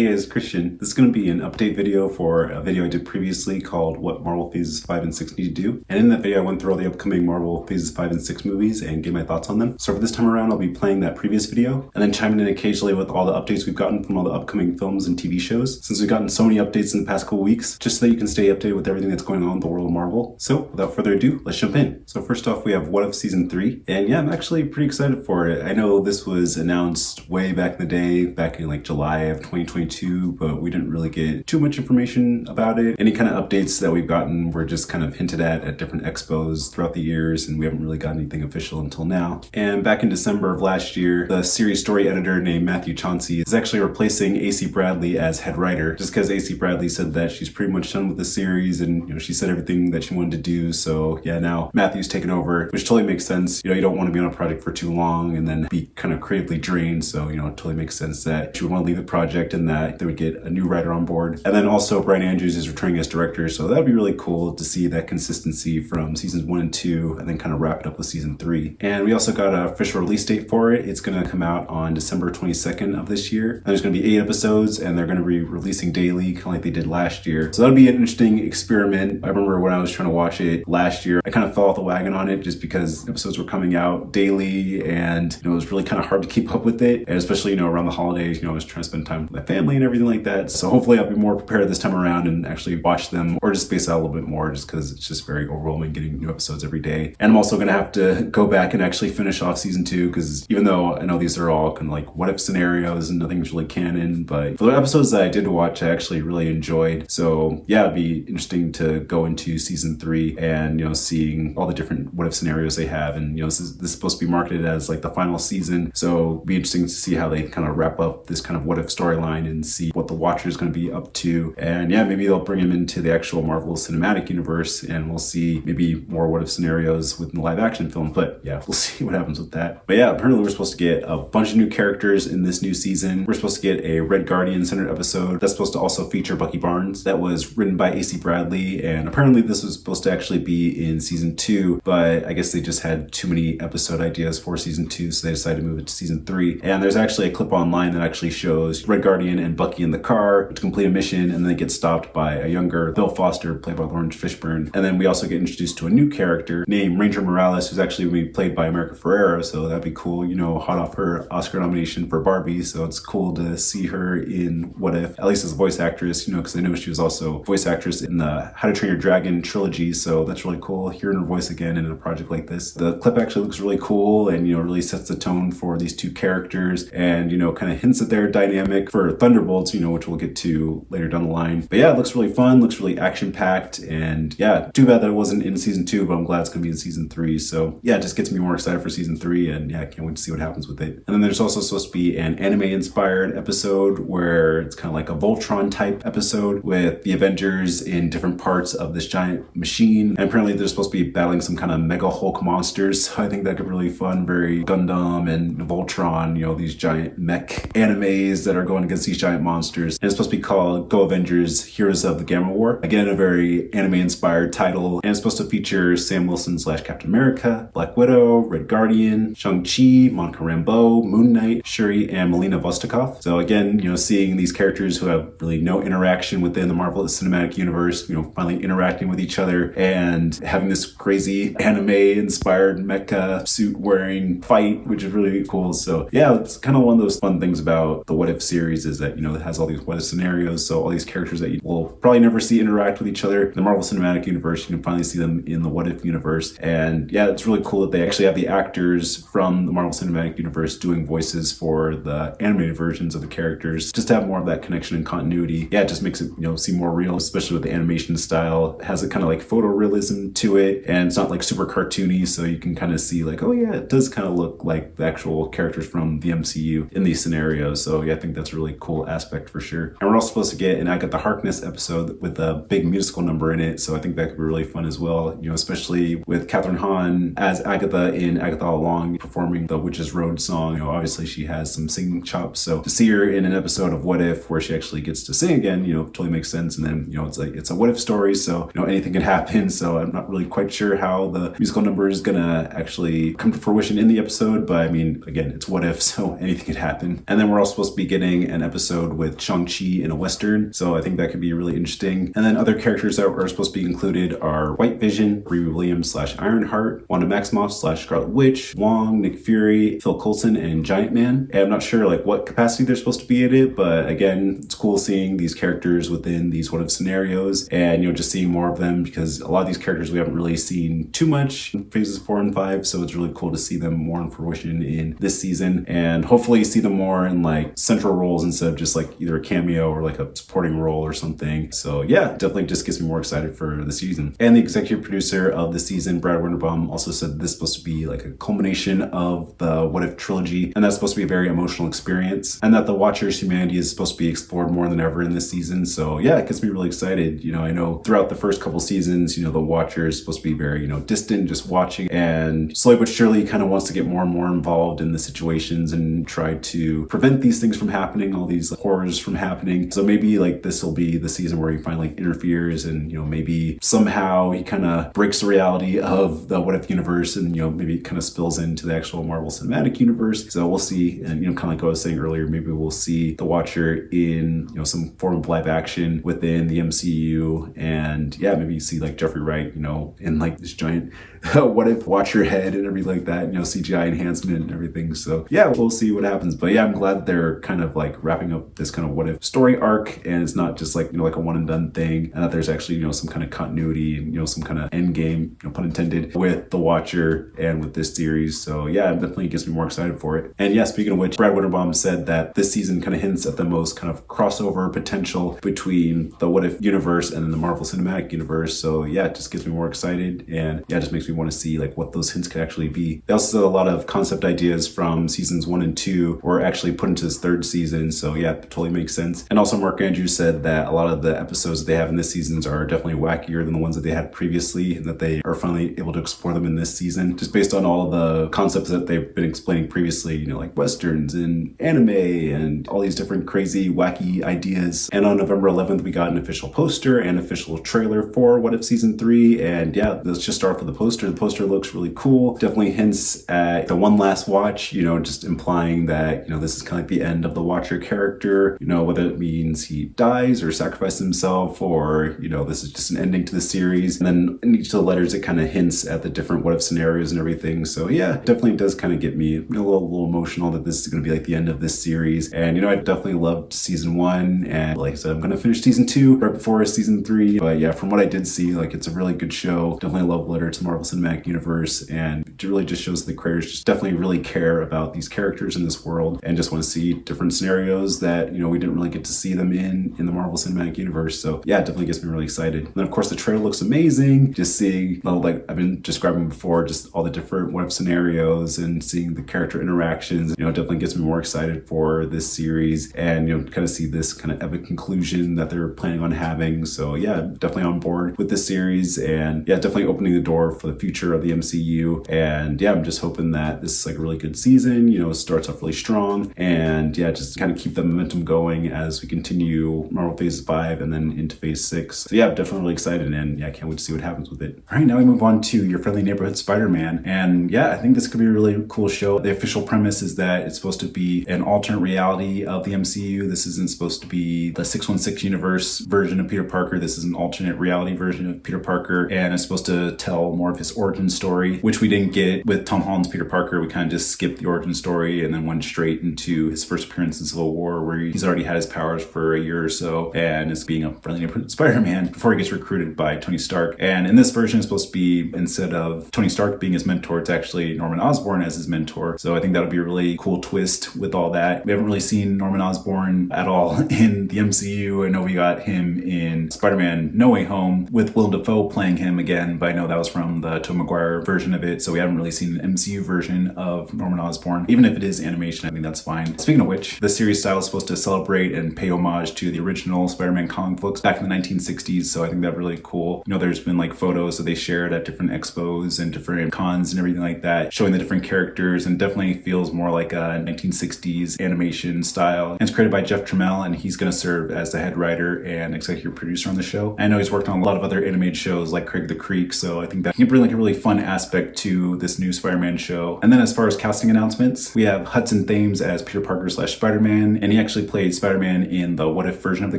Hey guys, Christian. This is going to be an update video for a video I did previously called What Marvel Phases 5 and 6 Need to Do. And in that video I went through all the upcoming Marvel Phases 5 and 6 movies and gave my thoughts on them. So for this time around I'll be playing that previous video and then chiming in occasionally with all the updates we've gotten from all the upcoming films and TV shows, since we've gotten so many updates in the past couple weeks, just so that you can stay updated with everything that's going on in the world of Marvel. So without further ado, let's jump in. So first off, we have What If Season 3, and yeah, I'm actually pretty excited for it. I know this was announced way back in the day, back in like July of 2022, but we didn't really get too much information about it. Any kind of updates that we've gotten were just kind of hinted at different expos throughout the years, and we haven't really got anything official until now. And back in December of last year, the series story editor named Matthew Chauncey is actually replacing AC Bradley as head writer, just because AC Bradley said that she's pretty much done with the series and she said everything that she wanted to do. So yeah, now Matthew's taken over, which totally makes sense. You don't want to be on a project for too long and then be kind of creatively drained. So it totally makes sense that she would want to leave the project and that they would get a new writer on board. And then also Brian Andrews is returning as director, so that'd be really cool to see that consistency from seasons 1 and 2 and then kind of wrap it up with season 3. And we also got an official release date for it. It's going to come out on December 22nd of this year. And there's going to be 8 episodes and they're going to be releasing daily, kind of like they did last year. So that'll be an interesting experiment. I remember when I was trying to watch it last year, I kind of fell off the wagon on it just because episodes were coming out daily and it was really kind of hard to keep up with it. And especially, around the holidays, I was trying to spend time with my family and everything like that. So hopefully I'll be more prepared this time around and actually watch them, or just space out a little bit more, just because it's just very overwhelming getting new episodes every day. And I'm also going to have to go back and actually finish off season 2, because even though I know these are all kind of like what if scenarios and nothing's really canon, but for the episodes that I did watch, I actually really enjoyed. So yeah, it'd be interesting to go into season 3 and seeing all the different what if scenarios they have. And this is supposed to be marketed as like the final season, so it'd be interesting to see how they kind of wrap up this kind of what if storyline and see what the Watcher is going to be up to. And yeah, maybe they'll bring him into the actual Marvel Cinematic Universe and we'll see maybe more what if scenarios within the live action film. But yeah, we'll see what happens with that. But yeah, apparently we're supposed to get a bunch of new characters in this new season. We're supposed to get a Red Guardian centered episode that's supposed to also feature Bucky Barnes, that was written by AC Bradley, and apparently this was supposed to actually be in season 2, but I guess they just had too many episode ideas for season 2, so they decided to move it to season 3. And there's actually a clip online that actually shows Red Guardian and Bucky in the car to complete a mission, and then they get stopped by a younger Bill Foster, played by Lawrence Fishburne. And then we also get introduced to a new character named Ranger Morales, who's actually going to be played by America Ferrera, so that'd be cool. Hot off her Oscar nomination for Barbie, so it's cool to see her in What If, at least as a voice actress, because I know she was also voice actress in the How to Train Your Dragon trilogy, so that's really cool hearing her voice again in a project like this. The clip actually looks really cool and really sets the tone for these two characters and kind of hints at their dynamic for Thunderbolts, which we'll get to later down the line. But yeah, it looks really fun, looks really action-packed, and yeah, too bad that it wasn't in season 2, but I'm glad it's gonna be in season 3. So yeah, it just gets me more excited for season 3, and yeah, I can't wait to see what happens with it. And then there's also supposed to be an anime-inspired episode where it's kind of like a Voltron type episode with the Avengers in different parts of this giant machine. And apparently they're supposed to be battling some kind of Mega Hulk monsters. So I think that could be really fun, very Gundam and Voltron, these giant mech animes that are going against these giant monsters. And it's supposed to be called Go Avengers Heroes of the Gamma War. Again, a very anime-inspired title. And it's supposed to feature Sam Wilson / Captain America, Black Widow, Red Guardian, Shang-Chi, Monica Rambeau, Moon Knight, Shuri, and Melina Vostokov. So again, seeing these characters who have really no interaction within the Marvel Cinematic Universe, finally interacting with each other and having this crazy anime-inspired mecha suit-wearing fight, which is really cool. So yeah, it's kind of one of those fun things about the What If series is that, it has all these what if scenarios, so all these characters that you will probably never see interact with each other. In the Marvel Cinematic Universe, you can finally see them in the What If universe. And yeah, it's really cool that they actually have the actors from the Marvel Cinematic Universe doing voices for the animated versions of the characters, just to have more of that connection and continuity. Yeah, it just makes it, seem more real, especially with the animation style. It has a kind of like photorealism to it, and it's not like super cartoony, so you can kind of see like, oh yeah, it does kind of look like the actual characters from the MCU in these scenarios. So yeah, I think that's a really cool aspect for sure. And we're also supposed to get an Agatha Harkness episode with a big musical number in it, so I think that could be really fun as well, especially with Catherine Hahn as Agatha in Agatha All Along performing the Witch's Road song. Obviously she has some singing chops, so to see her in an episode of What If where she actually gets to sing again, totally makes sense. And then, it's a what if story, so anything can happen, so I'm not really quite sure how the musical number is gonna actually come to fruition in the episode, but I mean, again, it's what if, so anything could happen. And then we're also supposed to be getting an episode episode with Shang-Chi in a Western. So I think that could be really interesting. And then other characters that are supposed to be included are White Vision, Riri Williams / Ironheart, Wanda Maximoff / Scarlet Witch, Wong, Nick Fury, Phil Coulson, and Giant Man. And I'm not sure like what capacity they're supposed to be in it, but again, it's cool seeing these characters within these what if scenarios and, just seeing more of them, because a lot of these characters we haven't really seen too much in phases 4 and 5. So it's really cool to see them more in fruition in this season, and hopefully see them more in like central roles instead of just like either a cameo or like a supporting role or something. So yeah, definitely just gets me more excited for the season. And the executive producer of the season, Brad Winterbaum, also said this is supposed to be like a culmination of the What If trilogy, and that's supposed to be a very emotional experience, and that the Watcher's humanity is supposed to be explored more than ever in this season. So yeah, it gets me really excited. I know throughout the first couple seasons, the Watcher is supposed to be very, distant, just watching, and slowly but surely kind of wants to get more and more involved in the situations and try to prevent these things from happening, all these horrors from happening. So maybe like this will be the season where he finally like interferes and, maybe somehow he kind of breaks the reality of the What If universe and, maybe it kind of spills into the actual Marvel Cinematic Universe. So we'll see. And, kind of like I was saying earlier, maybe we'll see the Watcher in, some form of live action within the MCU. And yeah, maybe you see like Jeffrey Wright, in like this giant What If Watcher head and everything like that, CGI enhancement and everything. So yeah, we'll see what happens. But yeah, I'm glad they're kind of like wrapping up this kind of What If story arc, and it's not just like, like a one and done thing, and that there's actually, some kind of continuity and, some kind of end game, pun intended, with the Watcher and with this series. So yeah, it definitely gets me more excited for it. And yeah, speaking of which, Brad Winterbaum said that this season kind of hints at the most kind of crossover potential between the What If universe and then the Marvel Cinematic Universe. So yeah, it just gets me more excited, and yeah, it just makes me want to see like what those hints could actually be. They also said a lot of concept ideas from seasons 1 and 2 were actually put into this third season. So yeah, it totally makes sense. And also Mark Andrews said that a lot of the episodes that they have in this season are definitely wackier than the ones that they had previously, and that they are finally able to explore them in this season, just based on all of the concepts that they've been explaining previously, like westerns and anime and all these different crazy wacky ideas. And on November 11th, we got an official poster and official trailer for What If Season 3. And yeah, let's just start with the poster. The poster looks really cool. Definitely hints at the one last watch, just implying that, this is kind of like the end of the Watcher character, whether it means he dies or sacrifices himself, or, this is just an ending to the series. And then in each of the letters, it kind of hints at the different what if scenarios and everything. So yeah, definitely does kind of get me a little emotional that this is going to be like the end of this series. And, I definitely loved season 1. And like I said, I'm going to finish season 2 right before season 3. But yeah, from what I did see, like it's a really good show. Definitely a love letter to Marvel Cinematic Universe. And it really just shows the creators just definitely really care about these characters in this world and just want to see different scenarios that, we didn't really get to see them in the Marvel Cinematic Universe. So yeah, it definitely gets me really excited. And then of course the trailer looks amazing. Just seeing, like I've been describing before, just all the different what if scenarios and seeing the character interactions, definitely gets me more excited for this series, and, kind of see this kind of epic conclusion that they're planning on having. So yeah, definitely on board with this series, and yeah, definitely opening the door for the future of the MCU. And yeah, I'm just hoping that this is like a really good season, starts off really strong, and yeah, just kind of keep the momentum going as we continue Marvel Phase 5 and then into Phase 6. So yeah, I'm definitely really excited, and yeah, I can't wait to see what happens with it. All right, now we move on to Your Friendly Neighborhood Spider-Man. And yeah, I think this could be a really cool show. The official premise is that it's supposed to be an alternate reality of the MCU. This isn't supposed to be the 616 universe version of Peter Parker. This is an alternate reality version of Peter Parker, and it's supposed to tell more of his origin story, which we didn't get with Tom Holland's Peter Parker. We kind of just skipped the origin story and then went straight into his first appearance in Civil War, where he's already had his powers for a year or so and is being a friendly neighborhood Spider-Man before he gets recruited by Tony Stark. And in this version, it's supposed to be, instead of Tony Stark being his mentor, it's actually Norman Osborn as his mentor. So I think that'll be a really cool twist with all that. We haven't really seen Norman Osborn at all in the MCU. I know we got him in Spider-Man No Way Home with Willem Dafoe playing him again, but I know that was from the Tobey Maguire version of it. So we haven't really seen an MCU version of Norman Osborn. Even if it is animation, I think that's fine. Speaking of which, the series style is supposed to celebrate and pay homage to the original Spider-Man comic books back in the 1960s. So I think that's really cool. There's been like photos that they shared at different expos and different cons and everything like that, showing the different characters, and definitely feels more like a 1960s animation style. And it's created by Jeff Trammell, and he's going to serve as the head writer and executive producer on the show. I know he's worked on a lot of other animated shows like Craig the Creek, so I think that can bring like a really fun aspect to this new Spider-Man show. And then as far as casting announcements, we have Hudson Thames as Peter Parker / Spider-Man, and and he actually played Spider-Man in the What If version of the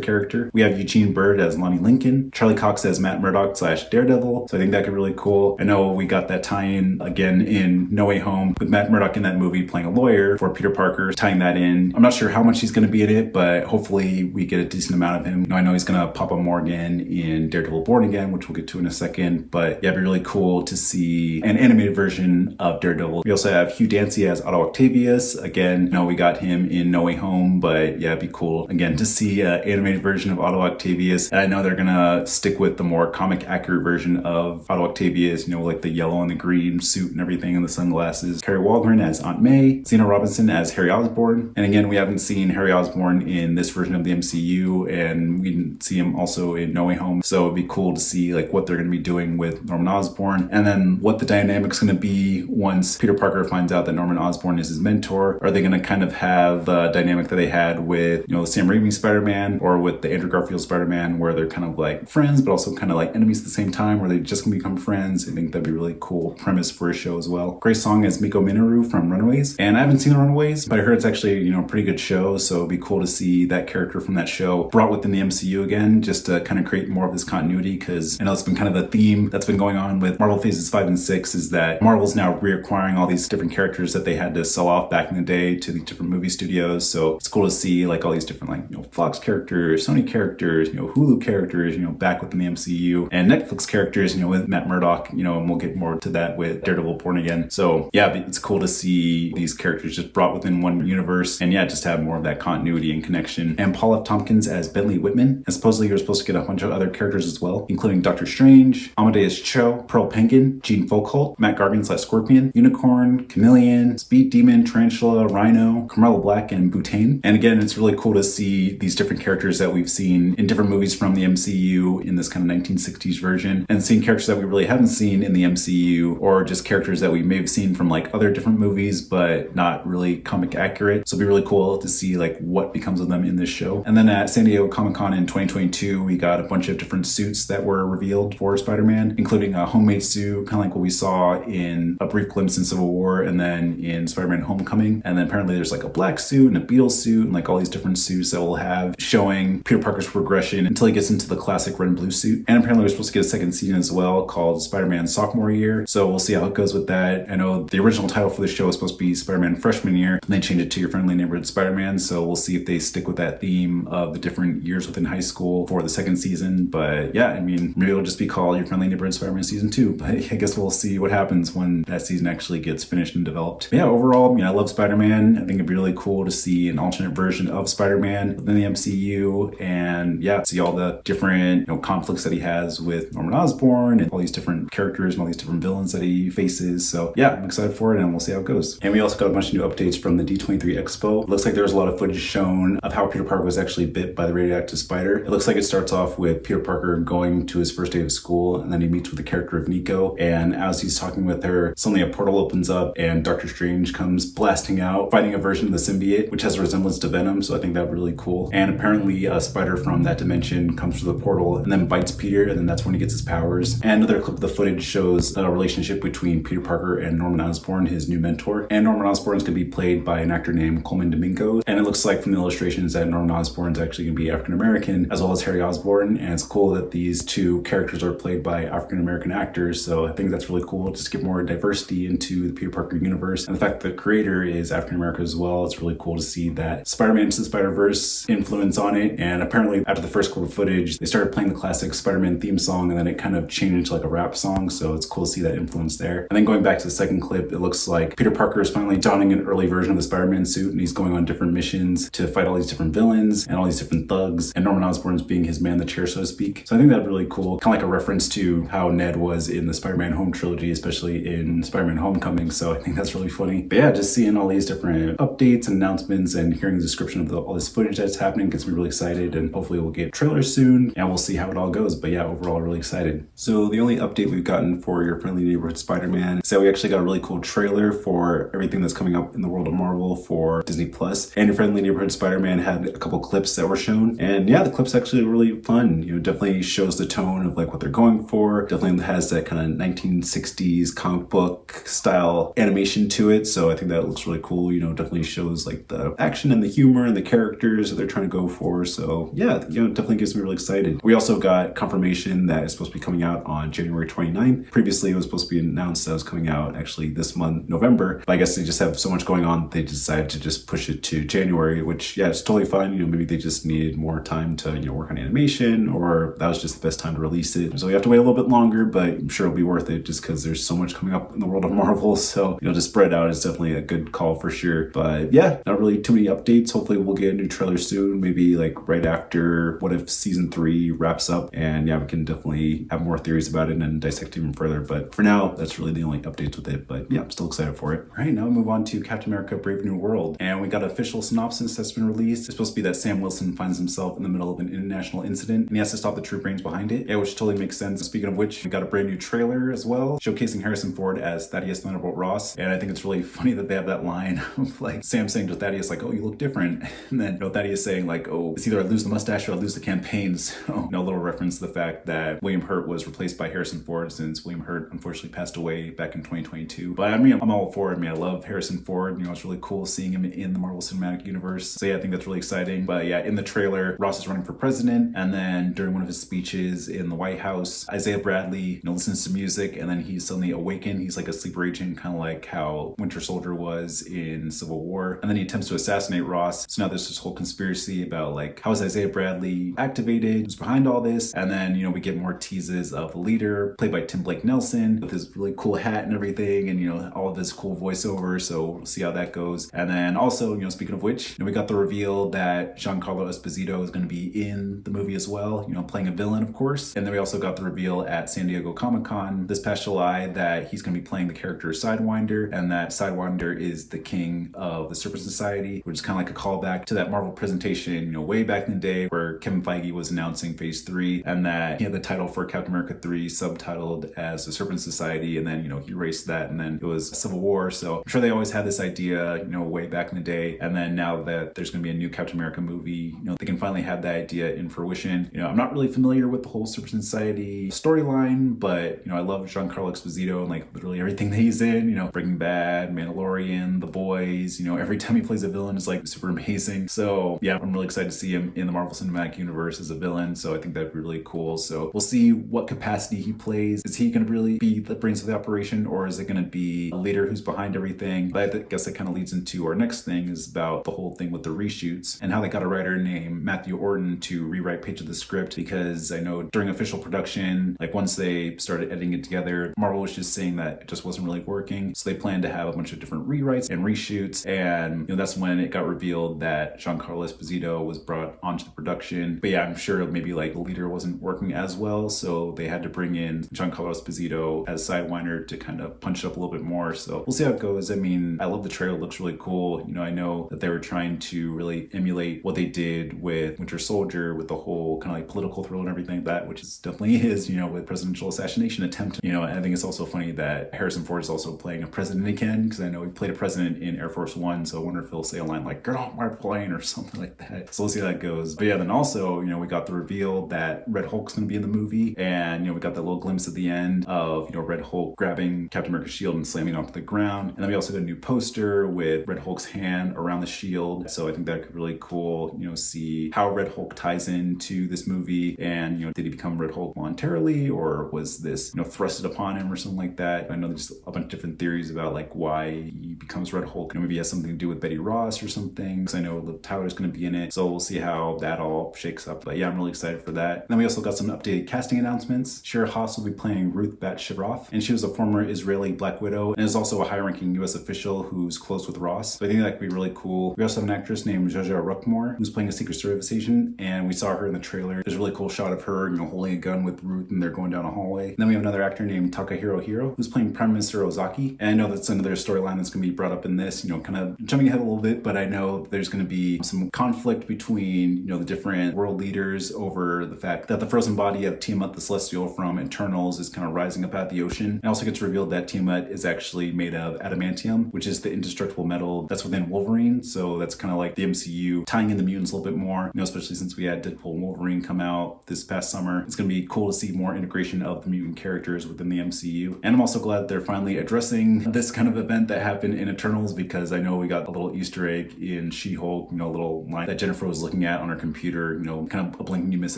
character. We have Eugene Bird as Lonnie Lincoln, Charlie Cox as Matt Murdock / Daredevil, so I think that could be really cool. I know we got that tie-in again in No Way Home with Matt Murdock in that movie playing a lawyer for Peter Parker, tying that in. I'm not sure how much he's going to be in it, but hopefully we get a decent amount of him. I know he's going to pop up more again in Daredevil Born Again, which we'll get to in a second, but yeah, it'd be really cool to see an animated version of Daredevil. We also have Hugh Dancy as Otto Octavius. Again, we got him in No Way Home, but yeah, it'd be cool again to see an animated version of Otto Octavius. And I know they're gonna stick with the more comic accurate version of Otto Octavius, like the yellow and the green suit and everything and the sunglasses. Carrie Waldron as Aunt May, Zena Robinson as Harry Osborn. And again, we haven't seen Harry Osborn in this version of the MCU, and we didn't see him also in No Way Home. So it'd be cool to see like what they're gonna be doing with Norman Osborn, and then what the dynamic's gonna be once Peter Parker finds out that Norman Osborn is his mentor. Are they gonna kind of have the dynamic that they had with, the Sam Raimi Spider-Man or with the Andrew Garfield Spider-Man, where they're kind of like friends, but also kind of like enemies at the same time, where they just gonna become friends? I think that'd be a really cool premise for a show as well. Grace Song as Miko Minoru from Runaways, and I haven't seen Runaways, but I heard it's actually, a pretty good show, so it'd be cool to see that character from that show brought within the MCU again, just to kind of create more of this continuity, because I know it's been kind of a theme that's been going on with Marvel Phases 5 and 6, is that Marvel's now reacquiring all these different characters that they had to sell off back in the day to the different movie studios. So it's cool to see like all these different Fox characters, Sony characters, Hulu characters, back within the MCU, and Netflix characters, with Matt Murdock, and we'll get more to that with Daredevil Born Again. So yeah, it's cool to see these characters just brought within one universe, and yeah, just have more of that continuity and connection. And Paul F. Tompkins as Bentley Whitman, and supposedly you're supposed to get a bunch of other characters as well, including Doctor Strange, Amadeus Cho, Pearl Penguin, Jean Folkholt, Matt Gargan / Scorpion, Unicorn, Chameleon, Speed Demon, Tarantula, Rhino, Carmela Black, and Butane. And again, it's really cool to see these different characters that we've seen in different movies from the MCU in this kind of 1960s version, and seeing characters that we really haven't seen in the MCU, or just characters that we may have seen from like other different movies but not really comic accurate. So it'd be really cool to see like what becomes of them in this show. And then at San Diego Comic-Con in 2022, we got a bunch of different suits that were revealed for Spider-Man, including a homemade suit, kind of like what we saw in a brief glimpse in Civil War and then in Spider-Man Homecoming. And then apparently there's like a black suit and a Beetle suit and like all these different suits that we'll have showing Peter Parker's progression until he gets into the classic red and blue suit. And apparently we're supposed to get a second season as well called Spider-Man Sophomore Year. So we'll see how it goes with that. I know the original title for the show was supposed to be Spider-Man Freshman Year, and they changed it to Your Friendly Neighborhood Spider-Man. So we'll see if they stick with that theme of the different years within high school for the second season. But yeah, maybe it'll just be called Your Friendly Neighborhood Spider-Man Season 2. But I guess we'll see what happens when that season actually gets finished and developed. But yeah, overall, I love Spider-Man. I think it'd be really cool to see an alternate version of Spider-Man within the MCU, and yeah, see all the different conflicts that he has with Norman Osborn and all these different characters and all these different villains that he faces. So yeah, I'm excited for it, and we'll see how it goes. And we also got a bunch of new updates from the D23 Expo. It looks like there was a lot of footage shown of how Peter Parker was actually bit by the radioactive spider. It looks like it starts off with Peter Parker going to his first day of school, and then he meets with the character of Nico, and as he's talking with her, suddenly a portal opens up and Doctor Strange comes blasting out, fighting a version of the symbiote which has a resemblance to Venom. So I think that'd be really cool. And apparently a spider from that dimension comes through the portal and then bites Peter, and then that's when he gets his powers. And another clip of the footage shows a relationship between Peter Parker and Norman Osborn, his new mentor. And Norman Osborn is going to be played by an actor named Coleman Domingo, and it looks like from the illustrations that Norman Osborn is actually going to be African American, as well as Harry Osborn. And it's cool that these two characters are played by African American actors, so I think that's really cool. Just get more diversity into the Peter Parker universe, and the fact that the creator is African American as well. It's really cool to see that Spider-Man Into the Spider-Verse influence on it. And apparently after the first clip of footage, they started playing the classic Spider-Man theme song, and then it kind of changed into like a rap song, so it's cool to see that influence there. And then going back to the second clip, it looks like Peter Parker is finally donning an early version of the Spider-Man suit, and he's going on different missions to fight all these different villains and all these different thugs, and Norman Osborn's being his man in the chair, so to speak. So I think that's really cool, kind of like a reference to how Ned was in the Spider-Man Home trilogy, especially in Spider-Man Homecoming. So I think that's really funny. But yeah, just seeing all these different updates and announcements and hearing the description of all this footage that's happening gets me really excited, and hopefully we'll get trailers soon and we'll see how it all goes. But yeah, overall really excited. So the only update we've gotten for Your Friendly Neighborhood Spider-Man is that we actually got a really cool trailer for everything that's coming up in the world of Marvel for Disney Plus. And Your Friendly Neighborhood Spider-Man had a couple clips that were shown, and yeah, the clips actually really fun. Definitely shows the tone of like what they're going for. Definitely has that kind of 1960s comic book style animation to it, so I think that looks really cool. Definitely shows like the action in and the humor and the characters that they're trying to go for. So yeah, definitely gets me really excited. We also got confirmation that it's supposed to be coming out on January 29th. Previously, it was supposed to be announced that it was coming out actually this month, November. But I guess they just have so much going on, they decided to just push it to January, which yeah, it's totally fine. Maybe they just needed more time to work on animation, or that was just the best time to release it. So we have to wait a little bit longer, but I'm sure it'll be worth it just because there's so much coming up in the world of Marvel. So to spread out is definitely a good call for sure. But yeah, not really too many updates. Hopefully we'll get a new trailer soon, maybe like right after What If season 3 wraps up, and yeah, we can definitely have more theories about it and dissect even further. But for now, that's really the only updates with it. But yeah, I'm still excited for it. All right, now we'll move on to Captain America Brave New World, and we got an official synopsis that's been released. It's supposed to be that Sam Wilson finds himself in the middle of an international incident and he has to stop the true brains behind it. Yeah, which totally makes sense. Speaking of which, we got a brand new trailer as well, showcasing Harrison Ford as Thaddeus Thunderbolt Ross. And I think it's really funny that they have that line of like Sam saying to Thaddeus like, "Oh, you look different," and then Thaddeus saying like, "Oh, it's either I lose the mustache or I lose the campaign." So a little reference to the fact that William Hurt was replaced by Harrison Ford, since William Hurt unfortunately passed away back in 2022. But I mean, I'm all for it. I mean, I love Harrison Ford. It's really cool seeing him in the Marvel Cinematic Universe. So yeah, I think that's really exciting. But yeah, in the trailer, Ross is running for president, and then during one of his speeches in the White House, Isaiah Bradley listens to music, and then he's suddenly awakened. He's like a sleeper agent, kind of like how Winter Soldier was in Civil War. And then he attempts to assassinate Ross. So now there's this whole conspiracy about like, how is Isaiah Bradley activated? Who's behind all this? And then, we get more teases of the leader, played by Tim Blake Nelson, with his really cool hat and everything, and, all of this cool voiceover. So we'll see how that goes. And then also, speaking of which, we got the reveal that Giancarlo Esposito is going to be in the movie as well, playing a villain, of course. And then we also got the reveal at San Diego Comic-Con this past July that he's going to be playing the character Sidewinder, and that Sidewinder is the king of the Serpent Society, which is kind of like a callback to that Marvel presentation, way back in the day where Kevin Feige was announcing Phase 3, and that he had the title for Captain America 3 subtitled as the Serpent Society, and then, he erased that, and then it was Civil War. So I'm sure they always had this idea, way back in the day, and then now that there's going to be a new Captain America movie, they can finally have that idea in fruition. I'm not really familiar with the whole Serpent Society storyline, but, I love Giancarlo Esposito and like literally everything that he's in, Breaking Bad, Mandalorian, The Boys, every time he plays a villain is like super amazing. So yeah, I'm really excited to see him in the Marvel Cinematic Universe as a villain. So I think that'd be really cool. So we'll see what capacity he plays. Is he going to really be the brains of the operation, or is it going to be a leader who's behind everything? But I guess that kind of leads into our next thing, is about the whole thing with the reshoots and how they got a writer named Matthew Orton to rewrite page of the script, because I know during official production, like once they started editing it together, Marvel was just saying that it just wasn't really working. So they planned to have a bunch of different rewrites and reshoots, and that's when it got revealed that Giancarlo Esposito was brought onto the production. But yeah, I'm sure maybe like the leader wasn't working as well, so they had to bring in Giancarlo Esposito as Sidewinder to kind of punch it up a little bit more. So we'll see how it goes. I mean, I love the trailer. It looks really cool. I know that they were trying to really emulate what they did with Winter Soldier, with the whole kind of like political thrill and everything like that, which is definitely is, with presidential assassination attempt. And I think it's also funny that Harrison Ford is also playing a president again, because I know he played a president in Air Force One, so I wonder if he'll say a line like, "Get off my plane," or something like that. So we'll see how that goes. But yeah, then also, we got the reveal that Red Hulk's going to be in the movie, and, we got that little glimpse at the end of, Red Hulk grabbing Captain America's shield and slamming it onto the ground. And then we also got a new poster with Red Hulk's hand around the shield. So I think that could be really cool, see how Red Hulk ties into this movie, and, did he become Red Hulk voluntarily, or was this, thrusted upon him or something like that? I know there's a bunch of different theories about like why he becomes Red Hulk. Maybe it has something to do with Betty Ross or something, because I know Liv Tyler's going to be in it. So we'll see how that all shakes up. But yeah, I'm really excited for that. And then we also got some updated casting announcements. Shira Haas will be playing Ruth Bat Shroff, and she was a former Israeli Black Widow and is also a high-ranking U.S. official who's close with Ross. So I think that could be really cool. We also have an actress named Jaja Ruckmore who's playing a Secret Service agent, and we saw her in the trailer. There's a really cool shot of her, holding a gun with Ruth, and they're going down a hallway. And then we have another actor named Takahiro Hiro who's playing Prime Minister Ozaki. And I know that's another storyline that's going to be brought up in this, kind of jumping ahead a little bit, but I know there's going to be some conflict between, the different world leaders over the fact that the frozen body of Tiamat the Celestial from Eternals is kind of rising up out of the ocean. And also gets revealed that Tiamat is actually made of adamantium, which is the indestructible metal that's within Wolverine. So that's kind of like the MCU tying in the mutants a little bit more, especially since we had Deadpool and Wolverine come out this past summer. It's going to be cool to see more integration of the mutant characters within the MCU. And I'm also glad they're finally addressing this kind of event that happened in Eternals, because I know we got a little Easter egg Loki and She-Hulk, little line that Jennifer was looking at on her computer, kind of a blink and you miss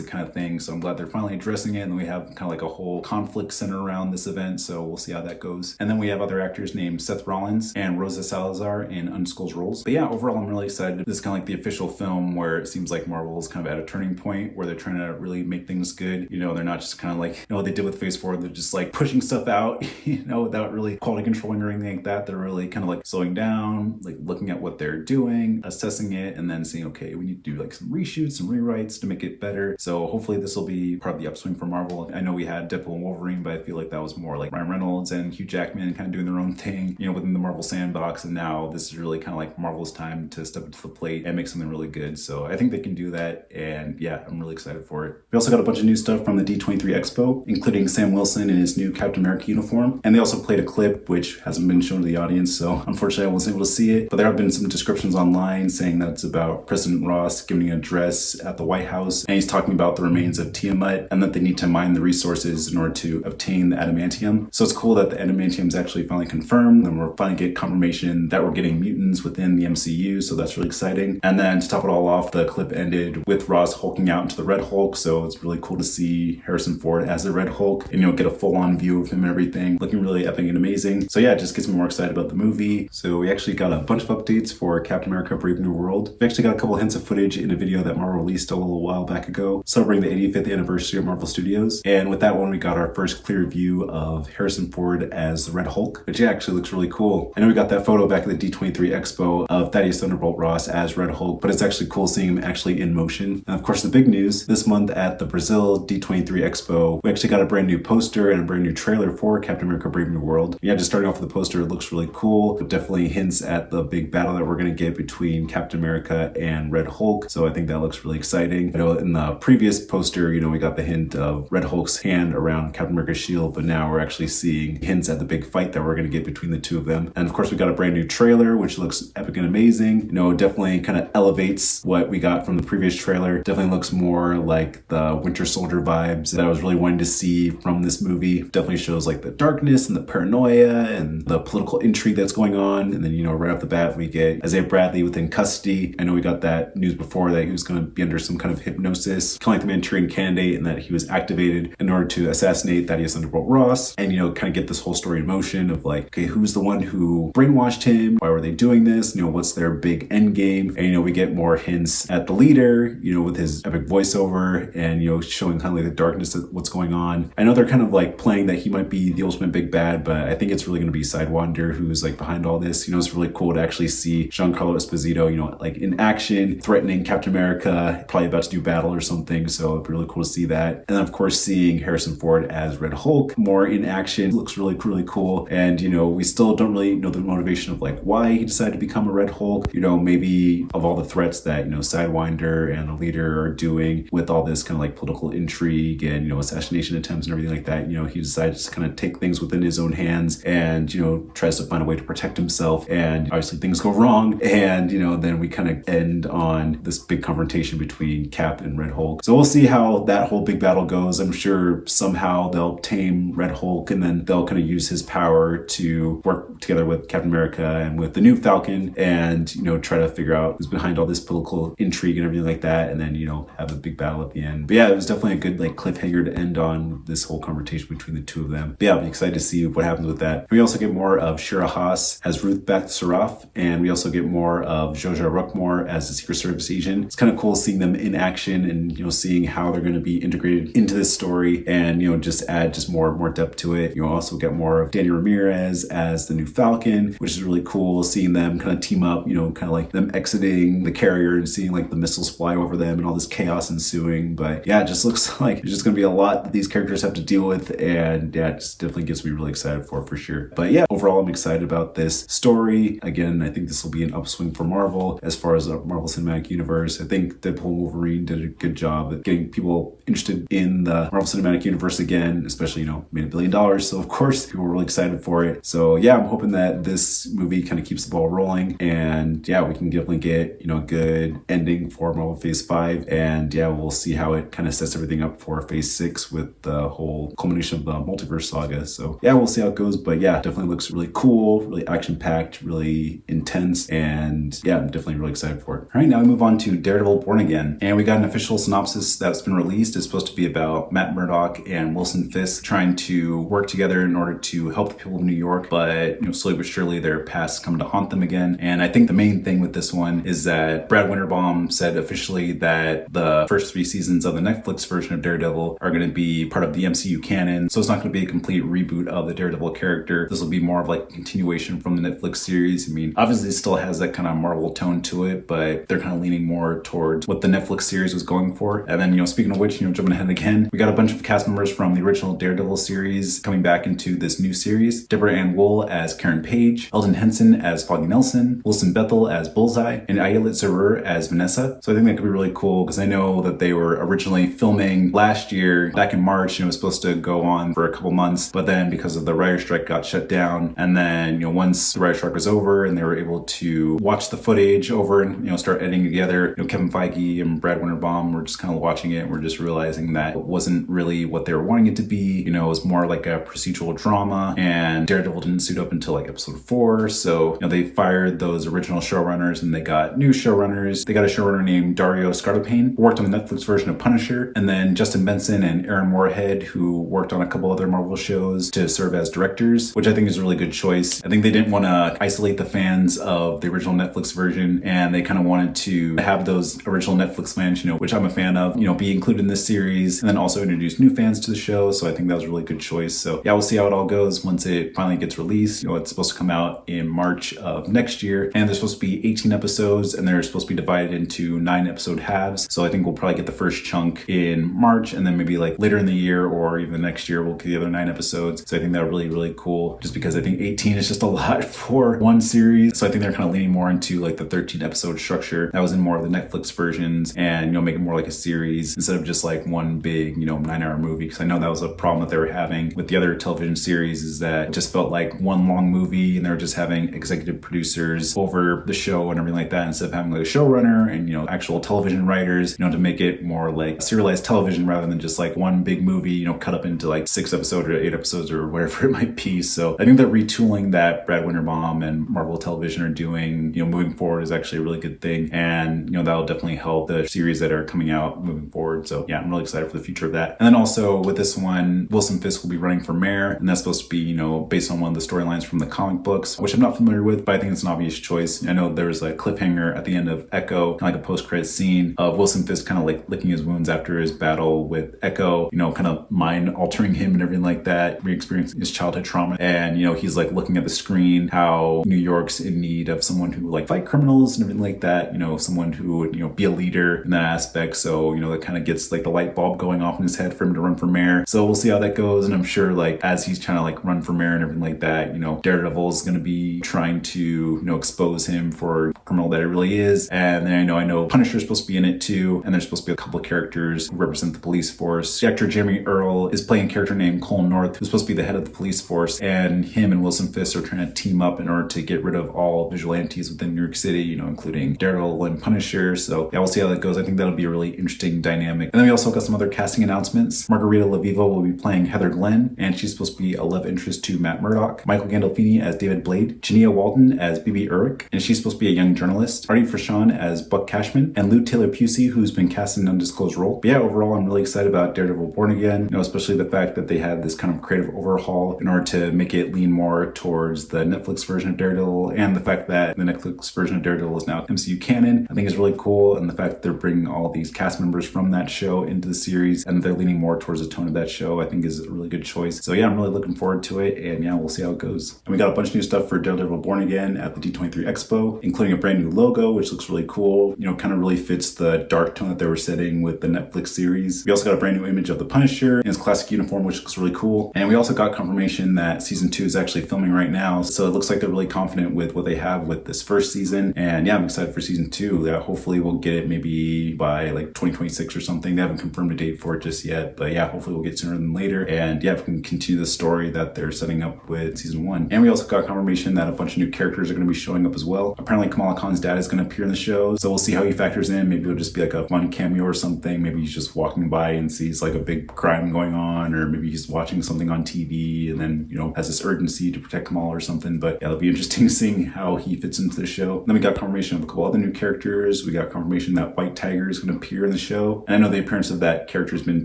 it kind of thing. So I'm glad they're finally addressing it, and we have kind of like a whole conflict centered around this event, so we'll see how that goes. And then we have other actors named Seth Rollins and Rosa Salazar in undisclosed roles. But yeah, overall I'm really excited. This is kind of like the official film where it seems like Marvel is kind of at a turning point where they're trying to really make things good. They're not just kind of like, what they did with Phase 4, they're just like pushing stuff out, without really quality controlling or anything like that. They're really kind of like slowing down, like looking at what they're doing, assessing it, and then saying, okay, we need to do like some reshoots, some rewrites to make it better. So hopefully this will be part of the upswing for Marvel. I know we had Deadpool and Wolverine, but I feel like that was more like Ryan Reynolds and Hugh Jackman kind of doing their own thing, within the Marvel sandbox. And now this is really kind of like Marvel's time to step into the plate and make something really good. So I think they can do that. And yeah, I'm really excited for it. We also got a bunch of new stuff from the D23 Expo, including Sam Wilson in his new Captain America uniform. And they also played a clip, which hasn't been shown to the audience. So unfortunately, I wasn't able to see it. But there have been some descriptions online saying that it's about President Ross giving an address at the White House. And he's talking about the remains of Tiamat and that they need to mine the resources in order to obtain the adamantium. So it's cool that the adamantium is actually finally confirmed, and we're finally getting confirmation that we're getting mutants within the MCU. So that's really exciting. And then to top it all off, the clip ended with Ross hulking out into the Red Hulk. So it's really cool to see Harrison Ford as the Red Hulk and get a full-on view of him and everything, looking really epic and amazing. So yeah, it just gets me more excited about the movie. So we actually got a bunch of updates for Captain America Brave New World. We actually got a couple hints of footage in a video that Marvel released a little while back ago, celebrating the 85th anniversary of Marvel Studios. And with that one, we got our first clear view of Harrison Ford as the Red Hulk, which actually looks really cool. I know we got that photo back at the D23 Expo of Thaddeus Thunderbolt Ross as Red Hulk, but it's actually cool seeing him actually in motion. And of course, the big news this month at the Brazil D23 Expo, we actually got a brand new poster and a brand new trailer for Captain America Brave New World. Yeah, just starting off with the poster, it looks really cool. It definitely hints at the big battle that we're going to get between Captain America and Red Hulk. So I think that looks really exciting. I know in the previous poster, we got the hint of Red Hulk's hand around Captain America's shield, but now we're actually seeing hints at the big fight that we're going to get between the two of them. And of course, we got a brand new trailer, which looks epic and amazing. Definitely kind of elevates what we got from the previous trailer. Definitely looks more like the Winter Soldier vibes that I was really wanting to see from this movie. Definitely shows like the darkness and the paranoia and the political intrigue that's going on. And then, right off the bat, we get Isaiah Bradley within custody. I know we got that news before that he was going to be under some kind of hypnosis, kind of like the Manchurian Candidate, and that he was activated in order to assassinate Thaddeus Thunderbolt Ross. And, kind of get this whole story in motion of like, okay, who's the one who brainwashed him? Why were they doing this? What's their big end game? And, we get more hints at the leader, with his epic voiceover and, showing kind of like the darkness of what's going on. I know they're kind of like playing that he might be the ultimate big bad, but I think it's really going to be Sidewinder who's like behind all this. It's really cool to actually see Giancarlo Esposito, like in action, threatening Captain America, probably about to do battle or something. So it'd be really cool to see that. And then of course, seeing Harrison Ford as Red Hulk more in action looks really, really cool. And, we still don't really know the motivation of like why he decided to become a Red Hulk. Maybe of all the threats that, Sidewinder and the leader are doing with all this kind of like political intrigue and, assassination attempts and everything like that, he decides to kind of take things within his own hands and, tries to find a way to protect himself. And obviously things go wrong. And, then we kind of end on this big confrontation between Cap and Red Hulk. So we'll see how that whole big battle goes. I'm sure somehow they'll tame Red Hulk and then they'll kind of use his power to work together with Captain America and with the new Falcon and, try to figure out who's behind all this political intrigue and everything like that. And then, have a big battle at the end. But yeah, it was definitely a good like cliffhanger to end on this whole confrontation between the two of them. But yeah, I'll be excited to see what happens with that. We also get more of Shira Haas as Ruth Beth Saraf, and we also get more of Joja Ruckmore as the Secret Service agent. It's kind of cool seeing them in action and, seeing how they're going to be integrated into this story and, just add just more depth to it. You also get more of Danny Ramirez as the new Falcon, which is really cool seeing them kind of team up, kind of like them exiting the carrier and seeing like the missiles fly over them and all this chaos ensuing. But yeah, it just looks like it's just going to be a lot that these characters have to deal with. And yeah, it just definitely gets me really excited for sure. But yeah, overall, I'm excited about this story. Again, I think this will be an upswing for Marvel as far as the Marvel Cinematic Universe. I think Deadpool and Wolverine did a good job at getting people interested in the Marvel Cinematic Universe again, especially, made $1 billion. So of course, people were really excited for it. So yeah, I'm hoping that this movie kind of keeps the ball rolling. And yeah, we can definitely get, a good ending for Marvel Phase 5. And yeah, we'll see how it kind of sets everything up for Phase 6 with the whole culmination of the multiverse saga. So yeah, we'll see how it goes. But yeah, definitely looks really cool, really action-packed, really intense. And and yeah, I'm definitely really excited for it. All right, now we move on to Daredevil Born Again, and we got an official synopsis that's been released. It's supposed to be about Matt Murdock and Wilson Fisk trying to work together in order to help the people of New York, but slowly but surely their pasts come to haunt them again. And I think the main thing with this one is that Brad Winterbaum said officially that the first 3 seasons of the Netflix version of Daredevil are going to be part of the MCU canon, so it's not going to be a complete reboot of the Daredevil character. This will be more of like a continuation from the Netflix series. I mean, obviously it still has that kind of Marvel tone to it, but they're kind of leaning more towards what the Netflix series was going for. And then, speaking of which, jumping ahead again, we got a bunch of cast members from the original Daredevil series coming back into this new series. Deborah Ann Wool as Karen Page, Eldon Henson as Foggy Nelson, Wilson Bethel as Bullseye, and Ayelet Zerur as Vanessa. So I think that could be really cool because I know that they were originally filming last year, back in March, it was supposed to go on for a couple months, but then because of the writer's strike got shut down. And then, once the writer's strike was over and they were able to watch the footage over and, start editing together, Kevin Feige and Brad Winterbaum were just kind of watching it and we're just realizing that it wasn't really what they were wanting it to be. It was more like a procedural drama, and Daredevil didn't suit up until like episode 4. So, they fired those original showrunners and they got new showrunners. They got a showrunner named Dario Scardapane, who worked on the Netflix version of Punisher, and then Justin Benson and Aaron Moorhead, who worked on a couple other Marvel shows, to serve as directors, which I think is a really good choice. I think they didn't want to isolate the fans of the original Netflix version, and they kind of wanted to have those original Netflix fans, which I'm a fan of, be included in this series, and then also introduce new fans to the show. So I think that was a really good choice. So yeah, we'll see how it all goes once it finally gets released. It's supposed to come out in March of next year, and there's supposed to be 18 episodes, and they're supposed to be divided into 9 episode halves. So I think we'll probably get the first chunk in March, and then maybe like later in the year or even the next year we'll get the other 9 episodes. So I think that really, really cool, just because I think 18 is just a lot for one series. So I think they're kind of leaning more into like the 13 episode structure that was in more of the Netflix versions, and make it more like a series instead of just like one big 9-hour movie. Because I know that was a problem that they were having with the other television series, is that it just felt like one long movie, and they were just having executive producers over the show and everything like that, instead of having like a showrunner and actual television writers to make it more like serialized television rather than just like one big movie cut up into like 6 episodes or 8 episodes or whatever it might be. So I think that retooling that Brad Winterbaum and Marvel Television are doing moving forward is actually a really good thing, and that'll definitely help the series that are coming out moving forward. So yeah, I'm really excited for the future of that. And then also with this one, Wilson Fisk will be running for mayor, and that's supposed to be based on one of the storylines from the comic books, which I'm not familiar with, but I think it's an obvious choice. I know there's a cliffhanger at the end of Echo, kind of like a post-credit scene of Wilson Fisk kind of like licking his wounds after his battle with Echo, kind of mind altering him and everything like that, re-experiencing his childhood trauma. And he's like looking at the screen how New York's in need of someone who like fight criminals and everything like that, someone who would be a leader in that aspect. So that kind of gets like the light bulb going off in his head for him to run for mayor. So we'll see how that goes, and I'm sure like as he's trying to like run for mayor and everything like that, Daredevil is going to be trying to expose him for criminal that it really is. And then I know Punisher's supposed to be in it too, and there's supposed to be a couple of characters who represent the police force. The actor Jeremy Earl is playing a character named Cole North, who's supposed to be the head of the police force, and him and Wilson Fisk are trying to team up in order to get rid of all vigilantes within New York City, including Daredevil and Punisher. So yeah, we'll see how that goes. I think that'll be a really interesting dynamic. And then we also got some other casting announcements. Margarita Laviva will be playing Heather Glenn, and she's supposed to be a love interest to Matt Murdock. Michael Gandolfini as David Blade, Jania Walton as Bibi Urich, and she's supposed to be a young journalist. Artie Frashon as Buck Cashman, and Lou Taylor Pusey, who's been cast in an undisclosed role. But yeah, overall, I'm really excited about Daredevil Born Again, especially the fact that they had this kind of creative overhaul in order to make it lean more towards the Netflix version of Daredevil, and the fact that the Netflix version of Daredevil is now MCU canon, I think is really cool. And the fact that they're bringing all these cast members from that show into the series, and they're leaning more towards the tone of that show, I think is a really good choice. So yeah, I'm really looking forward to it, and yeah, we'll see how it goes. And we got a bunch of new stuff for Daredevil Born Again at the D23 Expo, including a brand new logo, which looks really cool. Kind of really fits the dark tone that they were setting with the Netflix series. We also got a brand new image of the Punisher in his classic uniform, which looks really cool. And we also got confirmation that season 2 is actually filming right now. So it looks like they're really confident with what they have with this first season. And yeah, I'm excited for season 2. Hopefully we'll get it maybe by like 2026 or something. They haven't confirmed a date for it just yet, but yeah, hopefully we'll get sooner than later. And yeah, we can continue the story that they're setting up with season 1. And we also got confirmation that a bunch of new characters are going to be showing up as well. Apparently Kamala Khan's dad is going to appear in the show, so we'll see how he factors in. Maybe it'll just be like a fun cameo or something. Maybe he's just walking by and sees like a big crime going on, or maybe he's watching something on TV and then has this urgency to protect Kamala or something. But yeah, it'll be interesting seeing how he fits into the the show. Then we got confirmation of a couple other new characters. We got confirmation that White Tiger is going to appear in the show. And I know the appearance of that character has been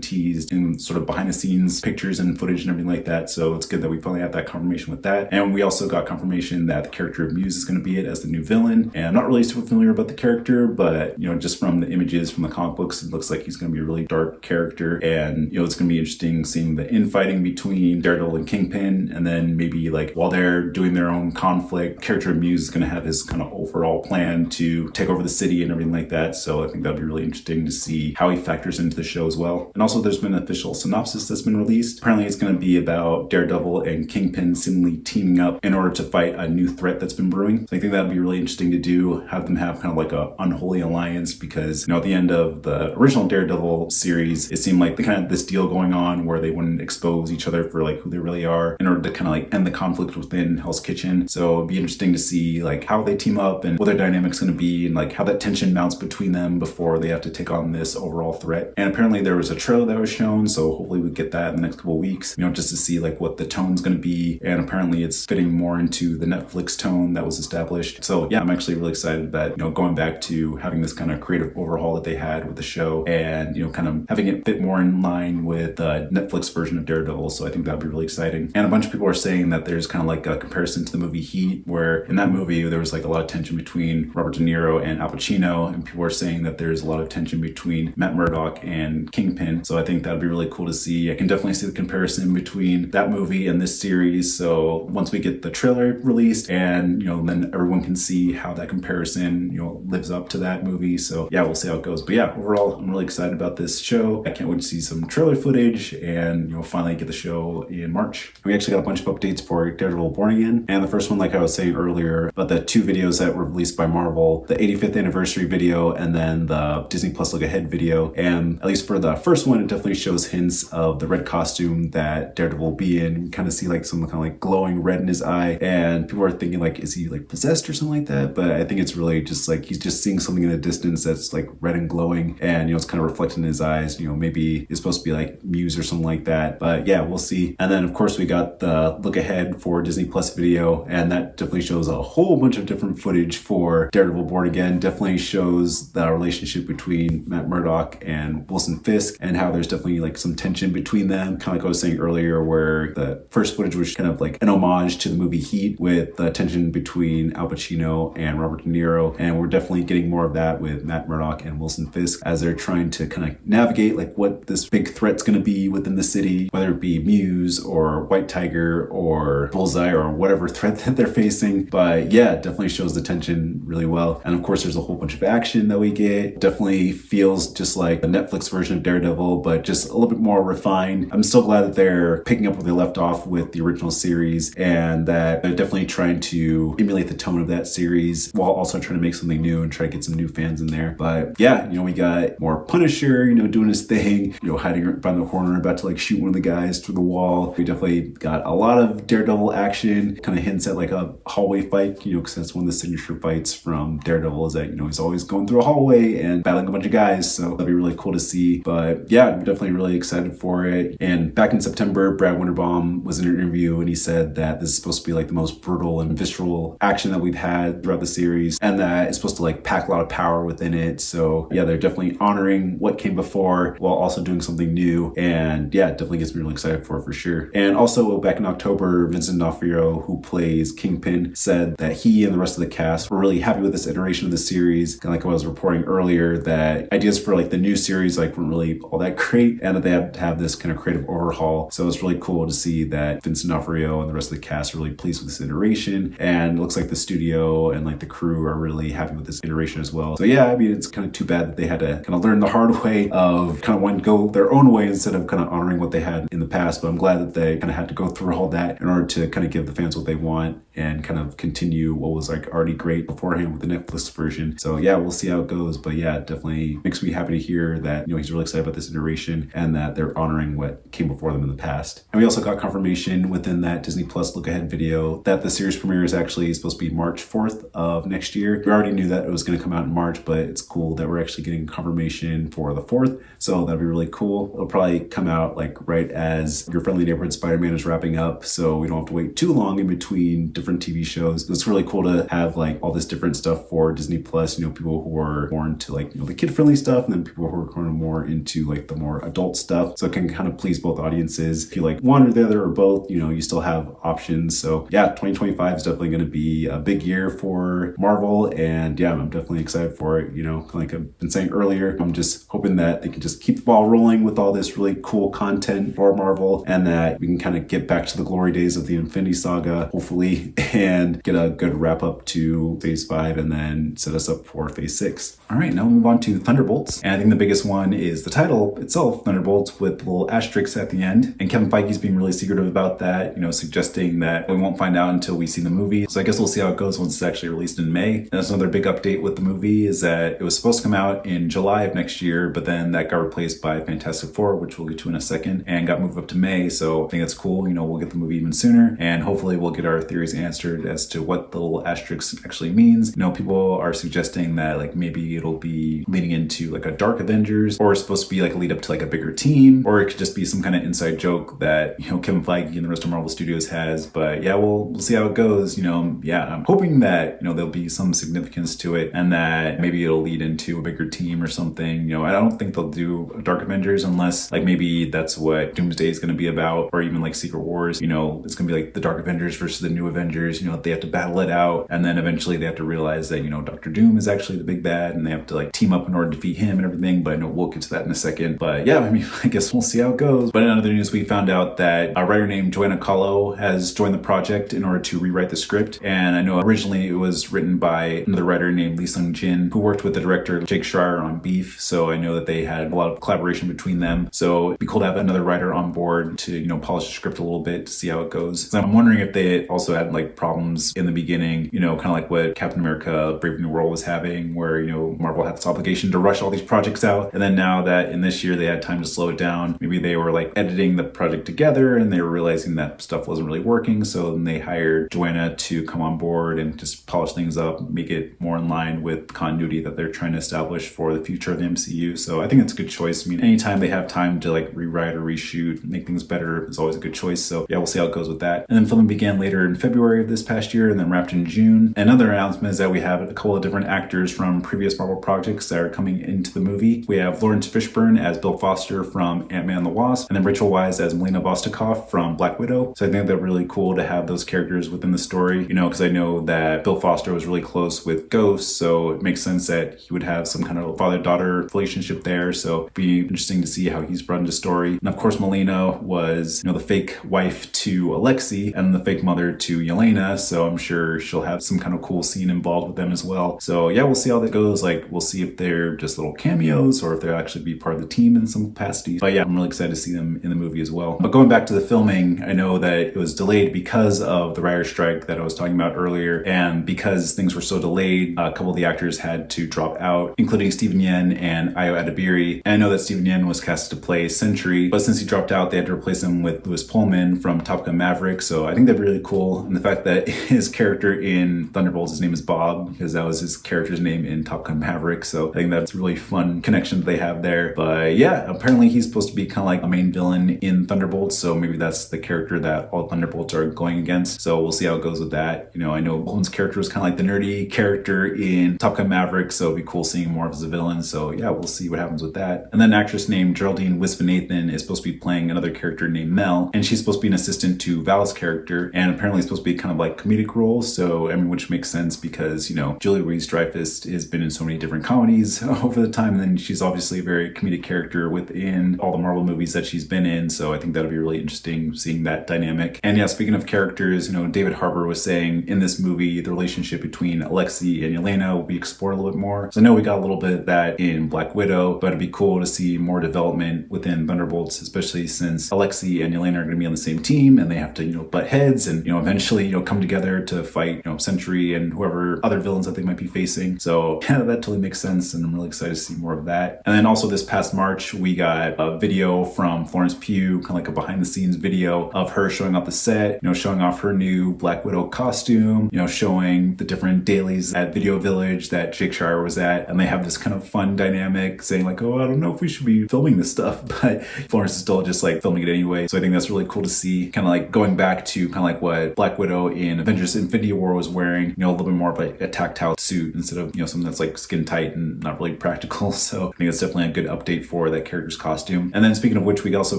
teased in sort of behind the scenes pictures and footage and everything like that. So it's good that we finally have that confirmation with that. And we also got confirmation that the character of Muse is going to be it as the new villain. And I'm not really super familiar about the character, but just from the images from the comic books, it looks like he's going to be a really dark character. And it's going to be interesting seeing the infighting between Daredevil and Kingpin. And then maybe like while they're doing their own conflict, character of Muse is going to have his kind of overall plan to take over the city and everything like that. So I think that'll be really interesting to see how he factors into the show as well. And also there's been an official synopsis that's been released. Apparently it's going to be about Daredevil and Kingpin seemingly teaming up in order to fight a new threat that's been brewing. So I think that'd be really interesting to do, have them have kind of like a unholy alliance, because at the end of the original Daredevil series, it seemed like the kind of this deal going on where they wouldn't expose each other for like who they really are in order to kind of like end the conflict within Hell's Kitchen. So it'd be interesting to see like how they team up and what their dynamic's going to be, and like how that tension mounts between them before they have to take on this overall threat. And apparently there was a trailer that was shown, so hopefully we get that in the next couple of weeks, just to see like what the tone's going to be. And apparently it's fitting more into the Netflix tone that was established. So yeah, I'm actually really excited that going back to having this kind of creative overhaul that they had with the show, and kind of having it fit more in line with the Netflix version of Daredevil. So I think that'd be really exciting. And a bunch of people are saying that there's kind of like a comparison to the movie Heat, where in that movie there was like a lot of tension between Robert De Niro and Al Pacino, and people are saying that there's a lot of tension between Matt Murdock and Kingpin. So I think that'd be really cool to see. I can definitely see the comparison between that movie and this series. So once we get the trailer released, and then everyone can see how that comparison lives up to that movie. So yeah, we'll see how it goes. But yeah, overall I'm really excited about this show. I can't wait to see some trailer footage and finally get the show in March. We actually got a bunch of updates for Daredevil Born Again, and the first one, like I was saying earlier, about the two videos that were released by Marvel, the 85th anniversary video and then the Disney Plus look ahead video. And at least for the first one, it definitely shows hints of the red costume that Daredevil will be in. You kind of see like some kind of like glowing red in his eye, and people are thinking like, is he like possessed or something like that? But I think it's really just like he's just seeing something in the distance that's like red and glowing, and it's kind of reflected in his eyes. Maybe it's supposed to be like Muse or something like that, but yeah, we'll see. And then of course we got the look ahead for Disney Plus video, and that definitely shows a whole bunch of different footage for Daredevil Born Again. Definitely shows the relationship between Matt Murdock and Wilson Fisk, and how there's definitely like some tension between them, kind of like I was saying earlier, where the first footage was kind of like an homage to the movie Heat with the tension between Al Pacino and Robert De Niro, and we're definitely getting more of that with Matt Murdock and Wilson Fisk as they're trying to kind of navigate like what this big threat's going to be within the city, whether it be Muse or White Tiger or Bullseye or whatever threat that they're facing. But yeah, it definitely shows the tension really well. And of course there's a whole bunch of action that we get. Definitely feels just like the Netflix version of Daredevil, but just a little bit more refined. I'm so glad that they're picking up where they left off with the original series, and that they're definitely trying to emulate the tone of that series while also trying to make something new and try to get some new fans in there. But yeah, we got more Punisher, doing his thing, hiding behind the corner, about to like shoot one of the guys through the wall. We definitely got a lot of Daredevil action, kind of hints at like a hallway fight, because that's one of the signature fights from Daredevil, is that, he's always going through a hallway and battling a bunch of guys. So that'd be really cool to see. But yeah, I'm definitely really excited for it. And back in September, Brad Winterbaum was in an interview and he said that this is supposed to be like the most brutal and visceral action that we've had throughout the series, and that it's supposed to like pack a lot of power within it. So yeah, they're definitely honoring what came before while also doing something new. And yeah, it definitely gets me really excited for sure. And also back in October, Vincent D'Onofrio, who plays Kingpin, said that he and the rest of the cast were really happy with this iteration of the series. Kind of like I was reporting earlier, that ideas for like the new series like weren't really all that great, and that they had to have this kind of creative overhaul. So it's really cool to see that Vincent D'Onofrio and the rest of the cast are really pleased with this iteration, and it looks like the studio and like the crew are really happy with this iteration as well. So yeah, I mean, it's kind of too bad that they had to kind of learn the hard way of kind of wanting to go their own way instead of kind of honoring what they had in the past. But I'm glad that they kind of had to go through all that in order to kind of give the fans what they want and kind of continue what was like already great beforehand with the Netflix version. So yeah, we'll see how it goes. But yeah, it definitely makes me happy to hear that, he's really excited about this iteration and that they're honoring what came before them in the past. And we also got confirmation within that Disney Plus look ahead video that the series premiere is actually supposed to be March 4th of next year. We already knew that it was going to come out in March, but it's cool that we're actually getting confirmation for the 4th. So that'll be really cool. It'll probably come out like right as Your Friendly Neighborhood Spider-Man is wrapping up, so we don't have to wait too long in between different TV shows. It's really cool to have like all this different stuff for Disney Plus, people who are more into like, the kid-friendly stuff, and then people who are kind of more into like the more adult stuff. So it can kind of please both audiences. If you like one or the other or both, you still have options. So yeah, 2025 is definitely going to be a big year for Marvel, and yeah, I'm definitely excited for it. Like I've been saying earlier, I'm just hoping that they can just keep the ball rolling with all this really cool content for Marvel, and that we can kind of get back to the glory days of the Infinity Saga, hopefully, and get a good wrap up to Phase 5 and then set us up for Phase 6. All right, now we'll move on to Thunderbolts. And I think the biggest one is the title itself, Thunderbolts, with little asterisks at the end. And Kevin Feige's being really secretive about that, suggesting that we won't find out until we see the movie. So I guess we'll see how it goes once it's actually released in May. And that's another big update with the movie, is that it was supposed to come out in July of next year, but then that got replaced by Fantastic Four, which we'll get to in a second, and got moved up to May. So I think that's cool. We'll get the movie even sooner, and hopefully we'll get our theories answered as to what the little asterisk actually means. People are suggesting that like maybe it'll be leading into like a Dark Avengers, or it's supposed to be like a lead up to like a bigger team, or it could just be some kind of inside joke that Kevin Feige and the rest of Marvel Studios has. But yeah, we'll see how it goes. Yeah, I'm hoping that there'll be some significance to it, and that maybe it'll lead into a bigger team or something. I don't think they'll do a Dark Avengers unless like maybe that's what Doomsday is going to be about, or even like Secret Wars. It's going to be like the Dark Avengers versus the New Avengers. They have to battle it out, and then eventually they have to realize that Doctor Doom is actually the big bad, and they have to like team up in order to defeat him and everything. But I know we'll get to that in a second. But yeah, I guess we'll see how it goes. But in other news, we found out that a writer named Joanna Kahlo has joined the project in order to rewrite the script. And I know originally it was written by another writer named Lee Sung Jin, who worked with the director Jake Schreier on Beef. So I know that they had a lot of collaboration between them. So it'd be cool to have another writer on board to polish the script a little bit to see how it goes. So I'm wondering if they also had like problems in the beginning, kind of like what Captain America Brave New World was having, where Marvel had this obligation to rush all these projects out, and then now that in this year they had time to slow it down, maybe they were like editing the project together and they were realizing that stuff wasn't really working. So then they hired Joanna to come on board and just polish things up, make it more in line with the continuity that they're trying to establish for the future of the MCU. So I think it's a good choice. Anytime they have time to like rewrite or reshoot, make things better, is always a good choice. So yeah, we'll see how it goes with that. And then filming began later in February of this past year and then wrapped in June. Another announcement is that we have a couple of different actors from previous Marvel projects that are coming into the movie. We have Lawrence Fishburne as Bill Foster from Ant-Man and the Wasp, and then Rachel Weisz as Melina Vostokov from Black Widow. So I think they're really cool to have those characters within the story, because I know that Bill Foster was really close with Ghost, so it makes sense that he would have some kind of father-daughter relationship there. So it'd be interesting to see how he's brought into story. And of course, Melina was, the fake wife to Alexei and the fake mother to Yelena. So I'm sure she'll have some kind of cool scene involved with them as well. So yeah, we'll see how that goes. Like, we'll see if they're just little cameos or if they'll actually be part of the team in some capacity. But yeah, I'm really excited to see them in the movie as well. But going back to the filming, I know that it was delayed because of the writer's strike that I was talking about earlier. And because things were so delayed, a couple of the actors had to drop out, including Steven Yeun and Ayo Edebiri. And I know that Steven Yeun was cast to play Sentry, but since he dropped out, they had to replace him with Louis Pullman from Top Gun Maverick. So I think that'd be really cool. And the fact that his character in Thunderbolts, his name is Bob, because that was his character's name in Top Gun Maverick. So I think that's a really fun connection that they have there. But yeah, apparently he's supposed to be kind of like a main villain in Thunderbolts. So maybe that's the character that all Thunderbolts are going against. So we'll see how it goes with that. I know Pullman's character was kind of like the nerdy character in Top Gun Maverick. So it'd be cool seeing more of as a villain. So yeah, we'll see what happens with that. And then an actress named Geraldine Wisvanathan is supposed to be playing another character named Mel. And she's supposed to be an assistant to Val's character. And apparently it's supposed to be kind of like comedic role. So, which makes sense because, Julia Louis-Dreyfus has been in so many different comedies over the time. And then she's obviously a very comedic character within all the Marvel movies that she's been in. So I think that'll be really interesting seeing that dynamic. And yeah, speaking of characters, David Harbour was saying in this movie, the relationship between Alexei and Yelena will be explored a little bit more. So I know we got a little bit of that in Black Widow, but it'd be cool to see more development within Thunderbolts, especially since Alexei and Yelena are going to be on the same team and they have to, butt heads and, eventually, come together to fight, Sentry and whoever other villains that they might be facing. So yeah, that totally makes sense. And I'm really excited to see more of that. And then also this past March, we got a video from Florence Pugh, kind of like a behind the scenes video of her showing off the set, showing off her new Black Widow costume, showing the different dailies at Video Village that Jake Schreier was at. And they have this kind of fun dynamic saying like, oh, I don't know if we should be filming this stuff, but Florence is still just like filming it anyway. So I think that's really cool to see, kind of like going back to kind of like what Black Widow in Avengers Infinity War was wearing wearing, a little bit more of like a tactile suit instead of, something that's like skin tight and not really practical. So I think that's definitely a good update for that character's costume. And then speaking of which, we also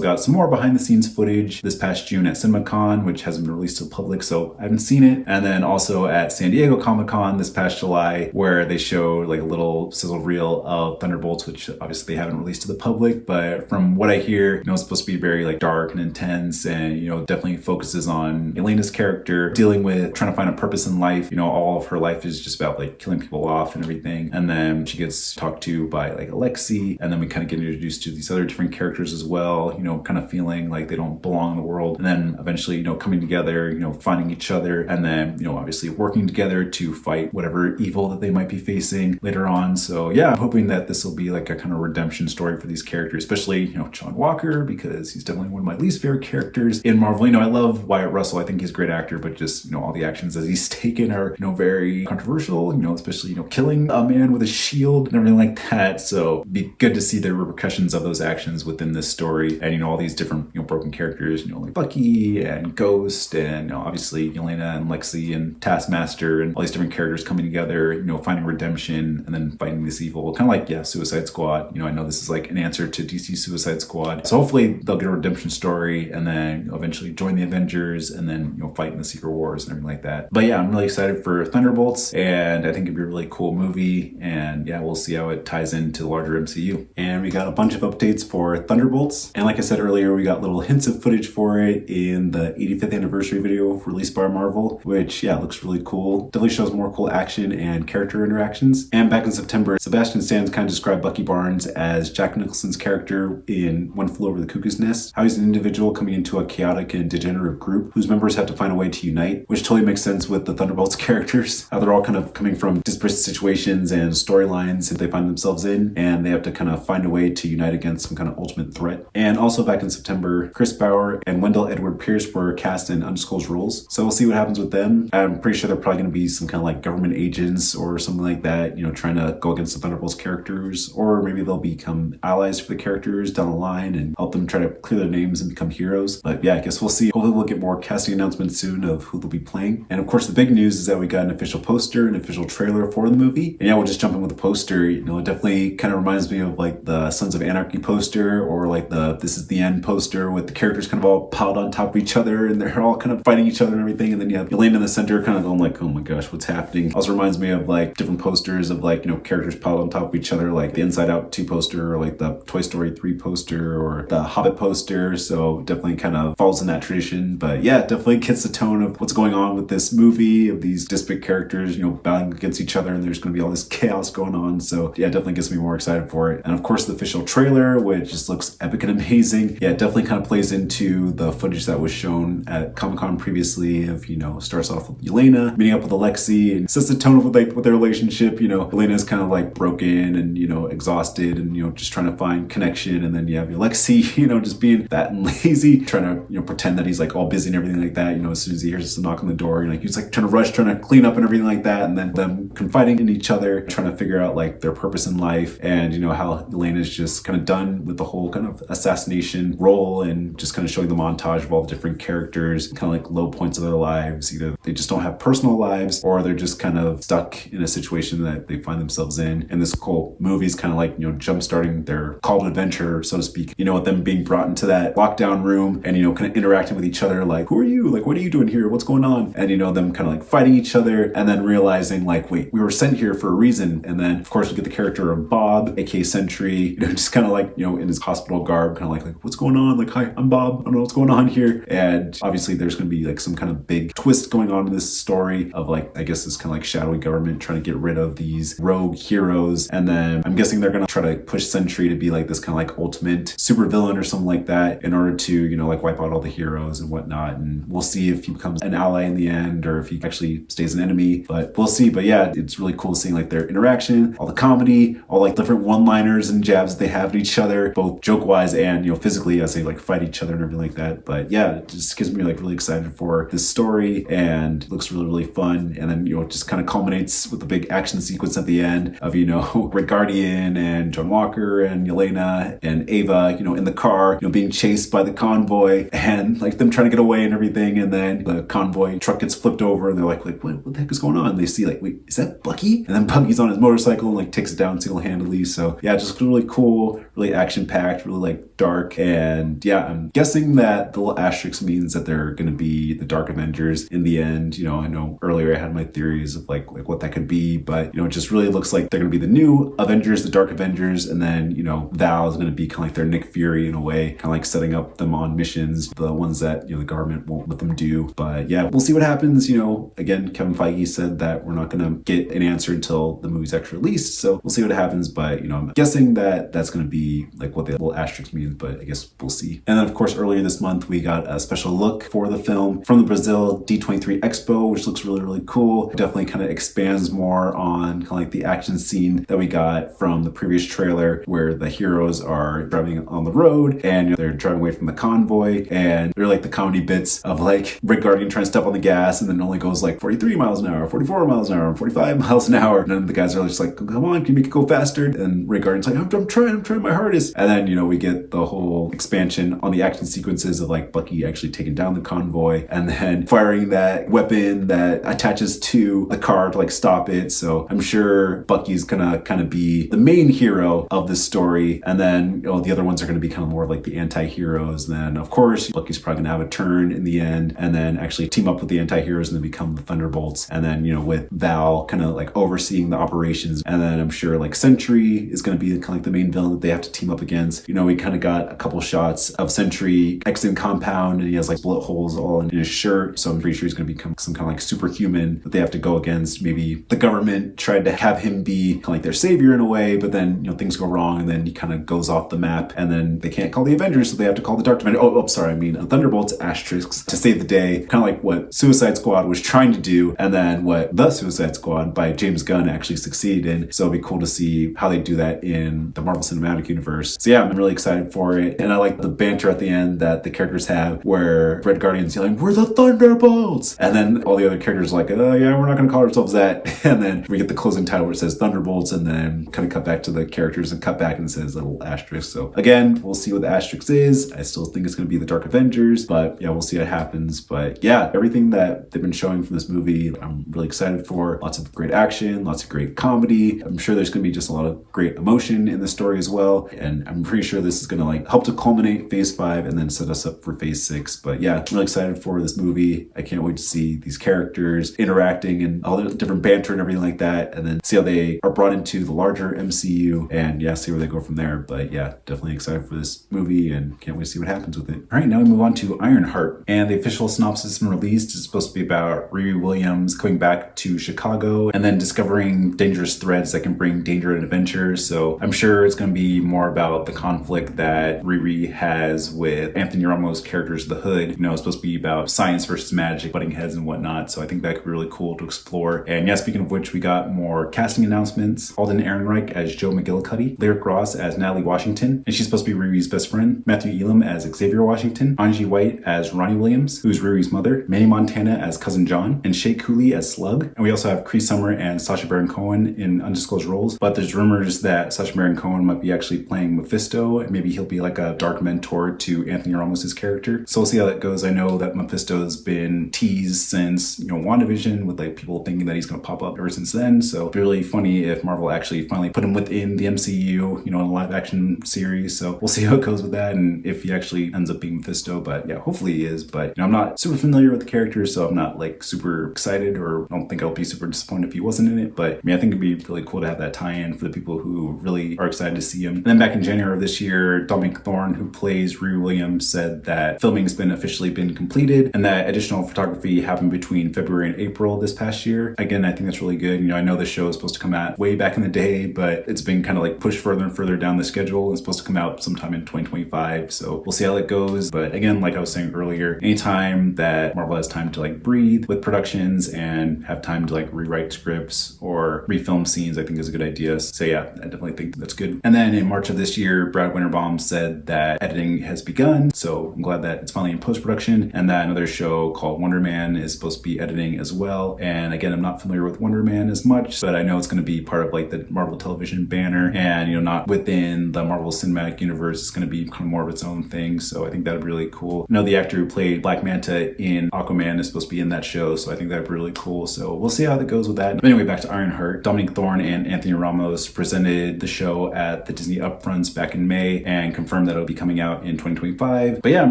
got some more behind the scenes footage this past June at CinemaCon, which hasn't been released to the public, so I haven't seen it. And then also at San Diego Comic-Con this past July, where they showed like a little sizzle reel of Thunderbolts, which obviously they haven't released to the public, but from what I hear, it's supposed to be very like dark and intense, and definitely focuses on Elena's character dealing with trying to find a purpose in life. All of her life is just about like killing people off and everything. And then she gets talked to by like Alexi, and then we kind of get introduced to these other different characters as well, kind of feeling like they don't belong in the world, and then eventually, coming together, finding each other, and then, obviously working together to fight whatever evil that they might be facing later on. So yeah, I'm hoping that this will be like a kind of redemption story for these characters, especially, John Walker, because he's definitely one of my least favorite characters in Marvel. I love Wyatt Russell. I think he's a great actor, but just, all the actions that he's taken are, very controversial, especially, killing a man with a shield and everything like that. So it'd be good to see the repercussions of those actions within this story, and, all these different, broken characters, like Bucky and Ghost, and, obviously Yelena and Lexi and Taskmaster, and all these different characters coming together, finding redemption and then fighting this evil, kind of like, yeah, Suicide Squad. I know this is like an answer to DC Suicide Squad. So hopefully they'll get a redemption story and then eventually join the Avengers and then, fight in the Secret Wars and everything like that. But yeah, I'm really excited for Thunderbolts, and I think it'd be a really cool movie. And yeah, we'll see how it ties into the larger MCU. And we got a bunch of updates for Thunderbolts. And like I said earlier, we got little hints of footage for it in the 85th anniversary video released by Marvel, which, yeah, looks really cool. Definitely shows more cool action and character interactions. And back in September, Sebastian Stan kind of described Bucky Barnes as Jack Nicholson's character in One Flew Over the Cuckoo's Nest, how he's an individual coming into a chaotic and degenerate group whose members have to find a way to unite, which totally makes sense with the Thunderbolts characters. How they're all kind of coming from disparate situations and storylines that they find themselves in, and they have to kind of find a way to unite against some kind of ultimate threat. And also back in September, Chris Bauer and Wendell Edward Pierce were cast in undisclosed roles. So we'll see what happens with them. I'm pretty sure they're probably going to be some kind of like government agents or something like that, trying to go against the Thunderbolts characters, or maybe they'll become allies for the characters down the line and help them try to clear their names and become heroes. But yeah, I guess we'll see. Hopefully we'll get more casting announcements soon of who they'll be playing. And of course, the big news is that we got an official poster, an official trailer for the movie. And yeah, we'll just jump in with the poster. It definitely kind of reminds me of like the Sons of Anarchy poster, or like the This Is the End poster, with the characters kind of all piled on top of each other and they're all kind of fighting each other and everything. And then you have Elaine in the center kind of going like, oh my gosh, what's happening? Also reminds me of like different posters of like, characters piled on top of each other, like the Inside Out 2 poster, or like the Toy Story 3 poster, or the Hobbit poster. So definitely kind of falls in that tradition. But yeah, definitely gets the tone of what's going on with this movie, of these disparate characters, battling against each other, and there's going to be all this chaos going on. So yeah, definitely gets me more excited for it. And of course, the official trailer, which just looks epic and amazing. Yeah, it definitely kind of plays into the footage that was shown at Comic-Con previously of, starts off with Yelena meeting up with Alexi, and sets the tone of with their relationship. Yelena's kind of like broken and, exhausted and, just trying to find connection. And then you have Alexi, just being fat and lazy, trying to, pretend that he's like all busy and everything like that. As soon as he hears a knock on the door, he's like trying to rush, trying to clean up and everything like that. And then them confiding in each other, trying to figure out like their purpose in life. And, how Yelena's just kind of done with the whole kind of assassination role, and just kind of showing the montage of all the different characters, kind of like low points of their lives. Either they just don't have personal lives, or they're just kind of stuck in a situation that they find themselves in. And this whole movie is kind of like, jump-starting their call to adventure, so to speak, with them being brought into that lockdown room and, kind of interacting with each other, like, who are you? Like, what are you doing here? What's going on? And, them kind of like fighting each other, and then realizing like, wait, we were sent here for a reason. And then of course we get the character of Bob, aka Sentry, just kind of like, in his hospital garb, kind of like, what's going on? Like, hi, I'm Bob. I don't know what's going on here. And obviously there's going to be like some kind of big twist going on in this story of like, I guess this kind of like shadowy government trying to get rid of these rogue heroes. And then I'm guessing they're going to try to push Sentry to be like this kind of like ultimate super villain or something like that, in order to, like wipe out all the heroes and whatnot. And we'll see if he becomes an ally in the end, or if he actually stays an enemy, but we'll see. But yeah, it's really cool seeing like their interaction, all the comedy, all like different one-liners and jabs that they have at each other, both joke-wise and, physically, as they like fight each other and everything like that. But yeah, it just gives me like really excited for this story, and looks really, really fun. And then, it just kind of culminates with the big action sequence at the end of, Red Guardian and John Walker and Yelena and Ava, in the car, being chased by the convoy, and like them trying to get away and everything. And then the convoy truck gets flipped over, and they're like what the heck is going on? And they see like, wait, is that Bucky? And then Bucky's on his motorcycle and like takes it down single-handedly. So yeah, just really cool, really action-packed, really like dark. And yeah, I'm guessing that the little asterisk means that they're going to be the Dark Avengers in the end. You know, I know earlier I had my theories of like what that could be, but you know, it just really looks like they're going to be the new Avengers, the Dark Avengers, and then, you know, Val is going to be kind of like their Nick Fury in a way, kind of like setting up them on missions, the ones that, you know, the government won't let them do. But yeah, we'll see what happens. You know, again, Kevin Feige said that we're not going to get an answer until the movie's actually released, so we'll see what happens. But you know, I'm guessing that that's going to be like what the little asterisk means, but I guess we'll see. And then of course earlier this month we got a special look for the film from the Brazil D23 Expo, which looks really cool. It definitely kind of expands more on kind of like the action scene that we got from the previous trailer, where the heroes are driving on the road and, you know, they're driving away from the convoy, and they're like the comedy bits of like Red Guardian trying to step on the gas and then it only goes like 43 miles an hour, 44 miles an hour, 45 miles an hour, and then the guys are just like, come on, can you make it go faster? And Red Guardian's like, I'm trying my hardest. And then, you know, we get the whole expansion on the action sequences of like Bucky actually taking down the convoy and then firing that weapon that attaches to the car to like stop it. So I'm sure Bucky's gonna kind of be the main hero of this story, and then, you know, the other ones are going to be kind of more of like the anti-heroes. Then of course Bucky's probably gonna have a turn in the end and then actually team up with the anti-heroes and then become the Thunderbolts, and then, you know, with Val kind of like overseeing the operations. And then I'm sure like Sentry is going to be kind of like the main villain that they have to team up against. You know, we kind of got a couple shots of Sentry exiting compound and he has like bullet holes all in his shirt, so I'm pretty sure he's going to become some kind of like superhuman that they have to go against. Maybe the government tried to have him be kind of like their savior in a way, but then, you know, things go wrong and then he kind of goes off the map, and then they can't call the Avengers, so they have to call the Dark Avengers. Sorry, I mean Thunderbolts asterisks to save the day, kind of like what Suicide Squad was trying to do, and then what The Suicide Squad by James Gunn actually succeeded in. So it'd be cool to see how they do that in the Marvel Cinematic Universe. So yeah, I'm really excited for it, and I like the banter at the end that the characters have, where Red Guardian's yelling, "We're the Thunderbolts!" And then all the other characters are like, "Oh yeah, we're not going to call ourselves that." And then we get the closing title where it says Thunderbolts, and then kind of cut back to the characters and cut back and it says little asterisk. So again, we'll see what the asterisk is. I still think it's going to be the Dark Avengers, but yeah, we'll see what happens. But yeah, everything that they've been showing from this movie, I'm really excited for. Lots of great action, lots of great comedy. I'm sure there's going to be just a lot of great emotion in the story as well. And I'm pretty sure this is going to like help to culminate phase 5 and then set us up for phase 6. But yeah, I'm really excited for this movie. I can't wait to see these characters interacting and all the different banter and everything like that, and then see how they are brought into the larger MCU and yeah, see where they go from there. But yeah, definitely excited for this movie and can't wait to see what happens with it. All right, now we move on to Ironheart, and the official synopsis been released. It's supposed to be about Riri Williams coming back to Chicago and then discovering dangerous threads that can bring danger and adventure. So I'm sure it's going to be more about the conflict that Riri has with Anthony Ramos' characters, The Hood. You know, it's supposed to be about science versus magic, butting heads and whatnot. So I think that could be really cool to explore. And yeah, speaking of which, we got more casting announcements. Alden Ehrenreich as Joe McGillicuddy, Lyric Ross as Natalie Washington, and she's supposed to be Riri's best friend, Matthew Elam as Xavier Washington, Angie White as Ronnie Williams, who's Riri's mother, Manny Montana as Cousin John, and Shay Cooley as Slug. And we also have Cree Summer and Sacha Baron Cohen in undisclosed roles, but there's rumors that Sacha Baron Cohen might be actually playing Mephisto, and maybe he'll be like a dark mentor to Anthony Ramos' character. So we'll see how that goes. I know that Mephisto's been teased since, you know, WandaVision, with like people thinking that he's going to pop up ever since then. So it'd be really funny if Marvel actually finally put him within the MCU, you know, in a live action series. So we'll see how it goes with that and if he actually ends up being Mephisto. But yeah, hopefully he is. But you know, I'm not super familiar with the character, so I'm not like super excited, or I don't think I'll be super disappointed if he wasn't in it. But I mean, I think it'd be really cool to have that tie-in for the people who really are excited to see him. And then back in January of this year, Dominic Thorne, who plays Riri Williams, said that filming's been officially been completed and that additional photography happened between February and April this past year. Again, I think that's really good. You know, I know the show is supposed to come out way back in the day, but it's been kind of like pushed further and further down the schedule. It's supposed to come out sometime in 2025. So we'll see how it goes. But again, like I was saying earlier, anytime that Marvel has time to like breathe with productions and have time to like rewrite scripts or refilm scenes, I think is a good idea. So yeah, I definitely think that's good. And then in March of this year, Brad Winterbaum said that editing has begun. So I'm glad that it's finally in post-production, and that another show called Wonder Man is supposed to be editing as well. And again, I'm not familiar with Wonder Man as much, but I know it's going to be part of like the Marvel Television banner, and you know, not within the Marvel Cinematic Universe. It's going to be kind of more of its own thing. So I think that'd be really cool. I know the actor who played Black Manta in Aquaman is supposed to be in that show, so I think that'd be really cool. So we'll see how that goes with that. But anyway, back to Ironheart. Dominic Thorne and Anthony Ramos presented the show at the Disney Upfronts back in May and confirmed that it'll be coming out in 2025. But yeah, I'm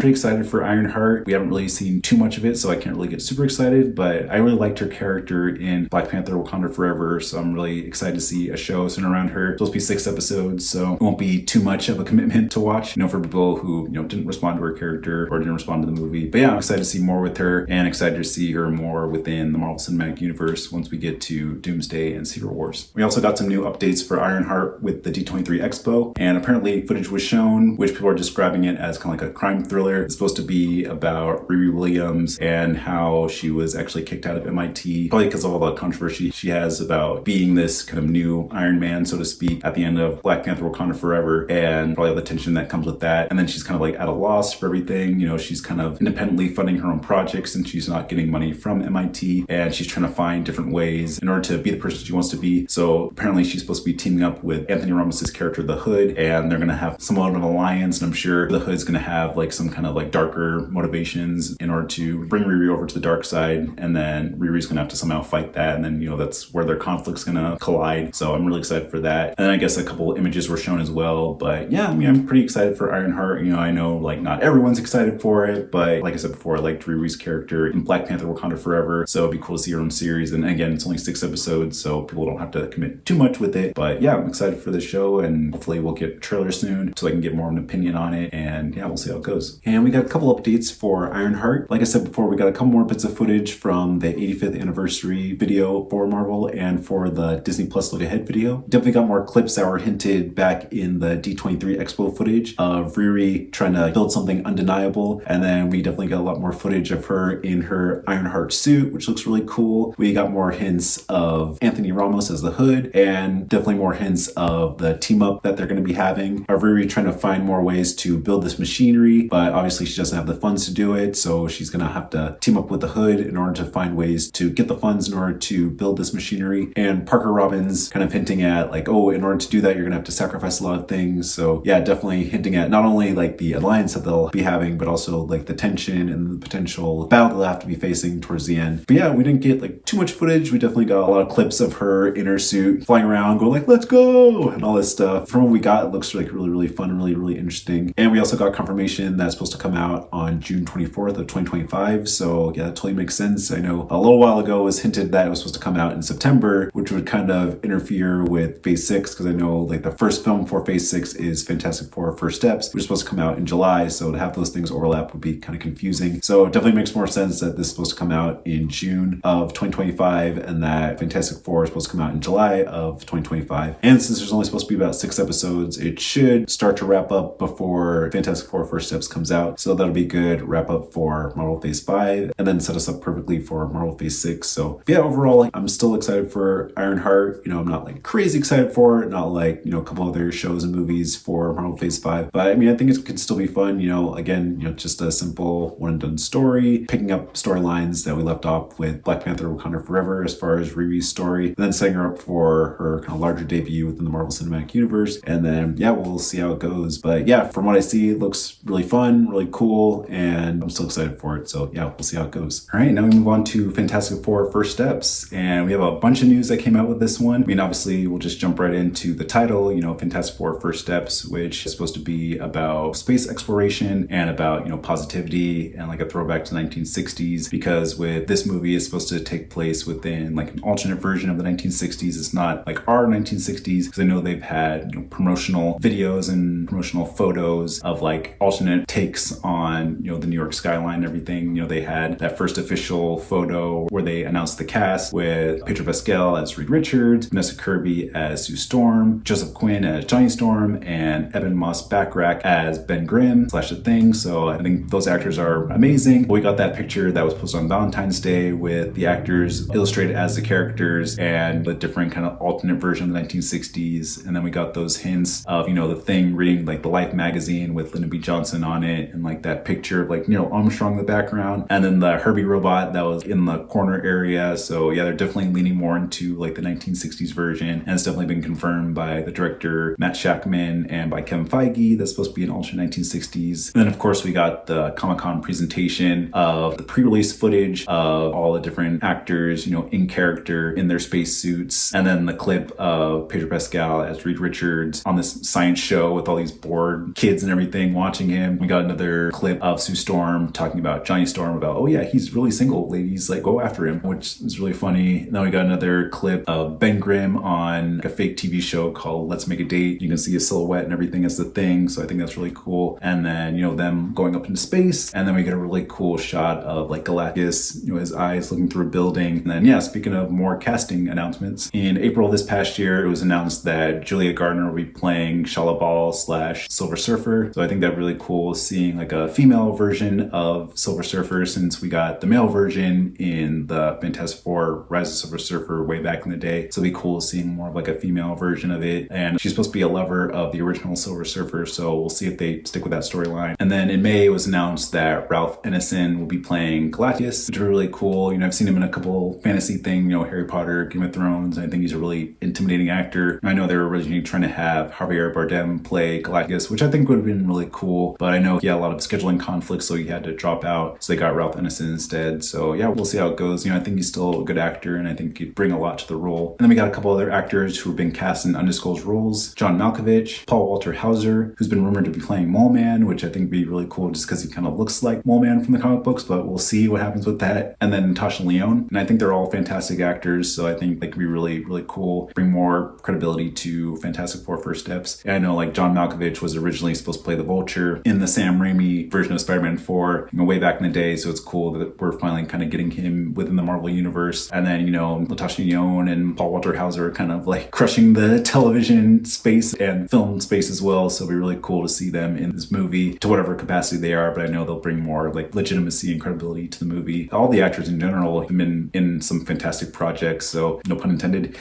pretty excited for Ironheart. We haven't really seen too much of it, so I can't really get super excited, but I really liked her character in Black Panther Wakanda Forever, so I'm really excited to see a show centered around her. It's supposed to be 6 episodes, so it won't be too much of a commitment to watch, for people who, didn't respond to her character or didn't respond to the movie. But yeah, I'm excited to see more with her and excited to see her more within the Marvel Cinematic Universe once we get to Doomsday and Secret Wars. We also got some new updates for Ironheart with the D23 Expo, and apparently footage was shown, which people are describing it as kind of like a crime thriller. It's supposed to be about Riri Williams and how she was actually kicked out of MIT, probably because of all the controversy she has about being this kind of new Iron Man, so to speak, at the end of Black Panther Wakanda Forever, and probably all the tension that comes with that. And then she's kind of like at a loss for everything. She's kind of independently funding her own projects and she's not getting money from MIT, and she's trying to find different ways in order to be the person she wants to be. So apparently she's supposed to be teaming up with Anthony Ramos's character, The Hood, and they're going to have somewhat of an alliance, and I'm sure The Hood's going to have like some kind of like darker motivations in order to bring Riri over to the dark side, and then Riri's going to have to somehow fight that, and then that's where their conflict's going to collide. So I'm really excited for that. And then I guess a couple images were shown as well, but yeah, I'm pretty excited for Ironheart. I know like not everyone's excited for it, but like I said before, I liked Riri's character in Black Panther Wakanda Forever, so it'd be cool to see her own series. And again, it's only 6 episodes, so people don't have to commit too much with it. But yeah, I'm excited for the show, and hopefully we'll get a trailer soon so I can get more of an opinion on it, and yeah, we'll see how it goes. And we got a couple updates for Ironheart. Like I said before, we got a couple more bits of footage from the 85th anniversary video for Marvel and for the Disney Plus Look Ahead video. Definitely got more clips that were hinted back in the D23 Expo footage of Riri trying to build something undeniable, and then we definitely got a lot more footage of her in her Ironheart suit, which looks really cool. We got more hints of Anthony Ramos as the Hood, and definitely more hints of the team up that they're going to be having. Riri trying to find more ways to build this machinery, but obviously she doesn't have the funds to do it, so she's going to have to team up with the Hood in order to find ways to get the funds in order to build this machinery. And Parker Robbins kind of hinting at like, oh, in order to do that, you're going to have to sacrifice a lot of things. So yeah, definitely hinting at not only like the alliance that they'll be having, but also like the tension and the potential battle they'll have to be facing towards the end. But yeah, we didn't get like too much footage. We definitely got a lot of clips of her in her suit flying around, going like, let's go, and all this stuff. From what we got, it looks like really, really fun, really, really interesting. And we also got confirmation that's supposed to come out on June 24th of 2025. So yeah, that totally makes sense. I know a little while ago it was hinted that it was supposed to come out in September, which would kind of interfere with Phase 6, because I know like the first film for Phase 6 is Fantastic Four First Steps, which is supposed to come out in July. So to have those things overlap would be kind of confusing. So it definitely makes more sense that this is supposed to come out in June of 2025 and that Fantastic Four is supposed to come out in July of 2025. And since there's only supposed to be about 6 episodes, it should start to wrap up before Fantastic Four First Steps comes out. So that'll be good wrap up for Marvel Phase 5 and then set us up perfectly for Marvel Phase 6. So yeah, overall, I'm still excited for Ironheart. I'm not like crazy excited for it, not like, a couple other shows and movies for Marvel Phase 5. But I mean, I think it could still be fun. Again, just a simple one and done story, picking up storylines that we left off with Black Panther Wakanda Forever as far as Riri's story, and then setting her up for her kind of larger debut within the Marvel Cinematic Universe. And then, yeah, we'll see how it goes. But yeah, from what I see, it looks really fun, really cool, and I'm still excited for it. So yeah, we'll see how it goes. All right, now we move on to Fantastic Four First Steps. And we have a bunch of news that came out with this one. I mean, obviously, we'll just jump right into the title, Fantastic Four First Steps, which is supposed to be about space exploration and about, positivity and like a throwback to the 1960s, because with this movie, it's supposed to take place within like an alternate version of the 1960s. It's not like our 1960s, because I know they've had promotional videos and promotional photos of like alternate takes on, the New York skyline and everything. They had that first official photo where they announced the cast with Pedro Pascal as Reed Richards, Vanessa Kirby as Sue Storm, Joseph Quinn as Johnny Storm, and Eben Moss Backrack as Ben Grimm / The Thing. So I think those actors are amazing. We got that picture that was posted on Valentine's Day with the actors illustrated as the characters and the different kind of alternate version of the 1960s. And then we got those hints of, The Thing reading like the Life magazine with Lyndon B. Johnson on it, and like that picture of like Neil Armstrong in the background, and then the Herbie robot that was in the corner area. So yeah, they're definitely leaning more into like the 1960s version, and it's definitely been confirmed by the director Matt Shackman and by Kevin Feige that's supposed to be an alternate 1960s. And then of course we got the Comic-Con presentation of the pre-release footage of all the different actors, in character in their spacesuits. And then the clip of Pedro Pascal as Reed Richards on this science show with all these bored kids and everything watching him. We got another clip of Sue Storm talking about Johnny Storm about, oh yeah, he's really single, ladies, like go after him, which is really funny. And then we got another clip of Ben Grimm on a fake TV show called Let's Make a Date. You can see his silhouette and everything as the thing. So I think that's really cool. And then, them going up into space. And then we get a really cool shot of like Galactus, his eyes looking through a building. And then, speaking of more casting announcements, in April of this past year, it was announced that Julia Gardner will be playing Shala Ball / Silver Surfer. So I think that's really cool seeing like a female version of Silver Surfer, since we got the male version in the Fantastic Four Rise of Silver Surfer way back in the day. So it'll be cool seeing more of like a female version of it. And she's supposed to be a lover of the original Silver Surfer. So we'll see if they stick with that storyline. And then in May, it was announced that Ralph Ineson will be playing Galactus, which is really cool. I've seen him in a couple fantasy things, Harry Potter, Game of Thrones. I think he's a really intimidating actor. I know they were originally trying to have Javier Bardem play Galactus, which I think would have been really cool. But I know he had a lot of scheduling conflicts, so he had to drop out. So they got Ralph Ineson instead. So we'll see how it goes. I think he's still a good actor, and I think he'd bring a lot to the role. And then we got a couple other actors who have been cast in undisclosed roles. John Malkovich, Paul Walter Hauser, who's been rumored to be playing Mole Man, which I think would be really cool just because he kind of looks like Mole Man from the comic books, but we'll see what happens with that. And then Natasha Lyonne. And I think they're all fantastic actors, so I think they could be really, really cool. Bring more credibility to Fantastic Four First Steps. And I know like John Malkovich was originally supposed to play the Vulture in the Sam Raimi version of Spider-Man 4, way back in the day, so it's cool that we're finally kind of getting him within the Marvel Universe. And then, Natasha Lyonne and Paul Walter Hauser are kind of like crushing the television space and film space as well, so it'll be really cool to see them in this movie to whatever capacity they are, but I know they'll bring more like legitimacy and credibility to the movie. All the actors in general have been in some fantastic projects, so no pun intended.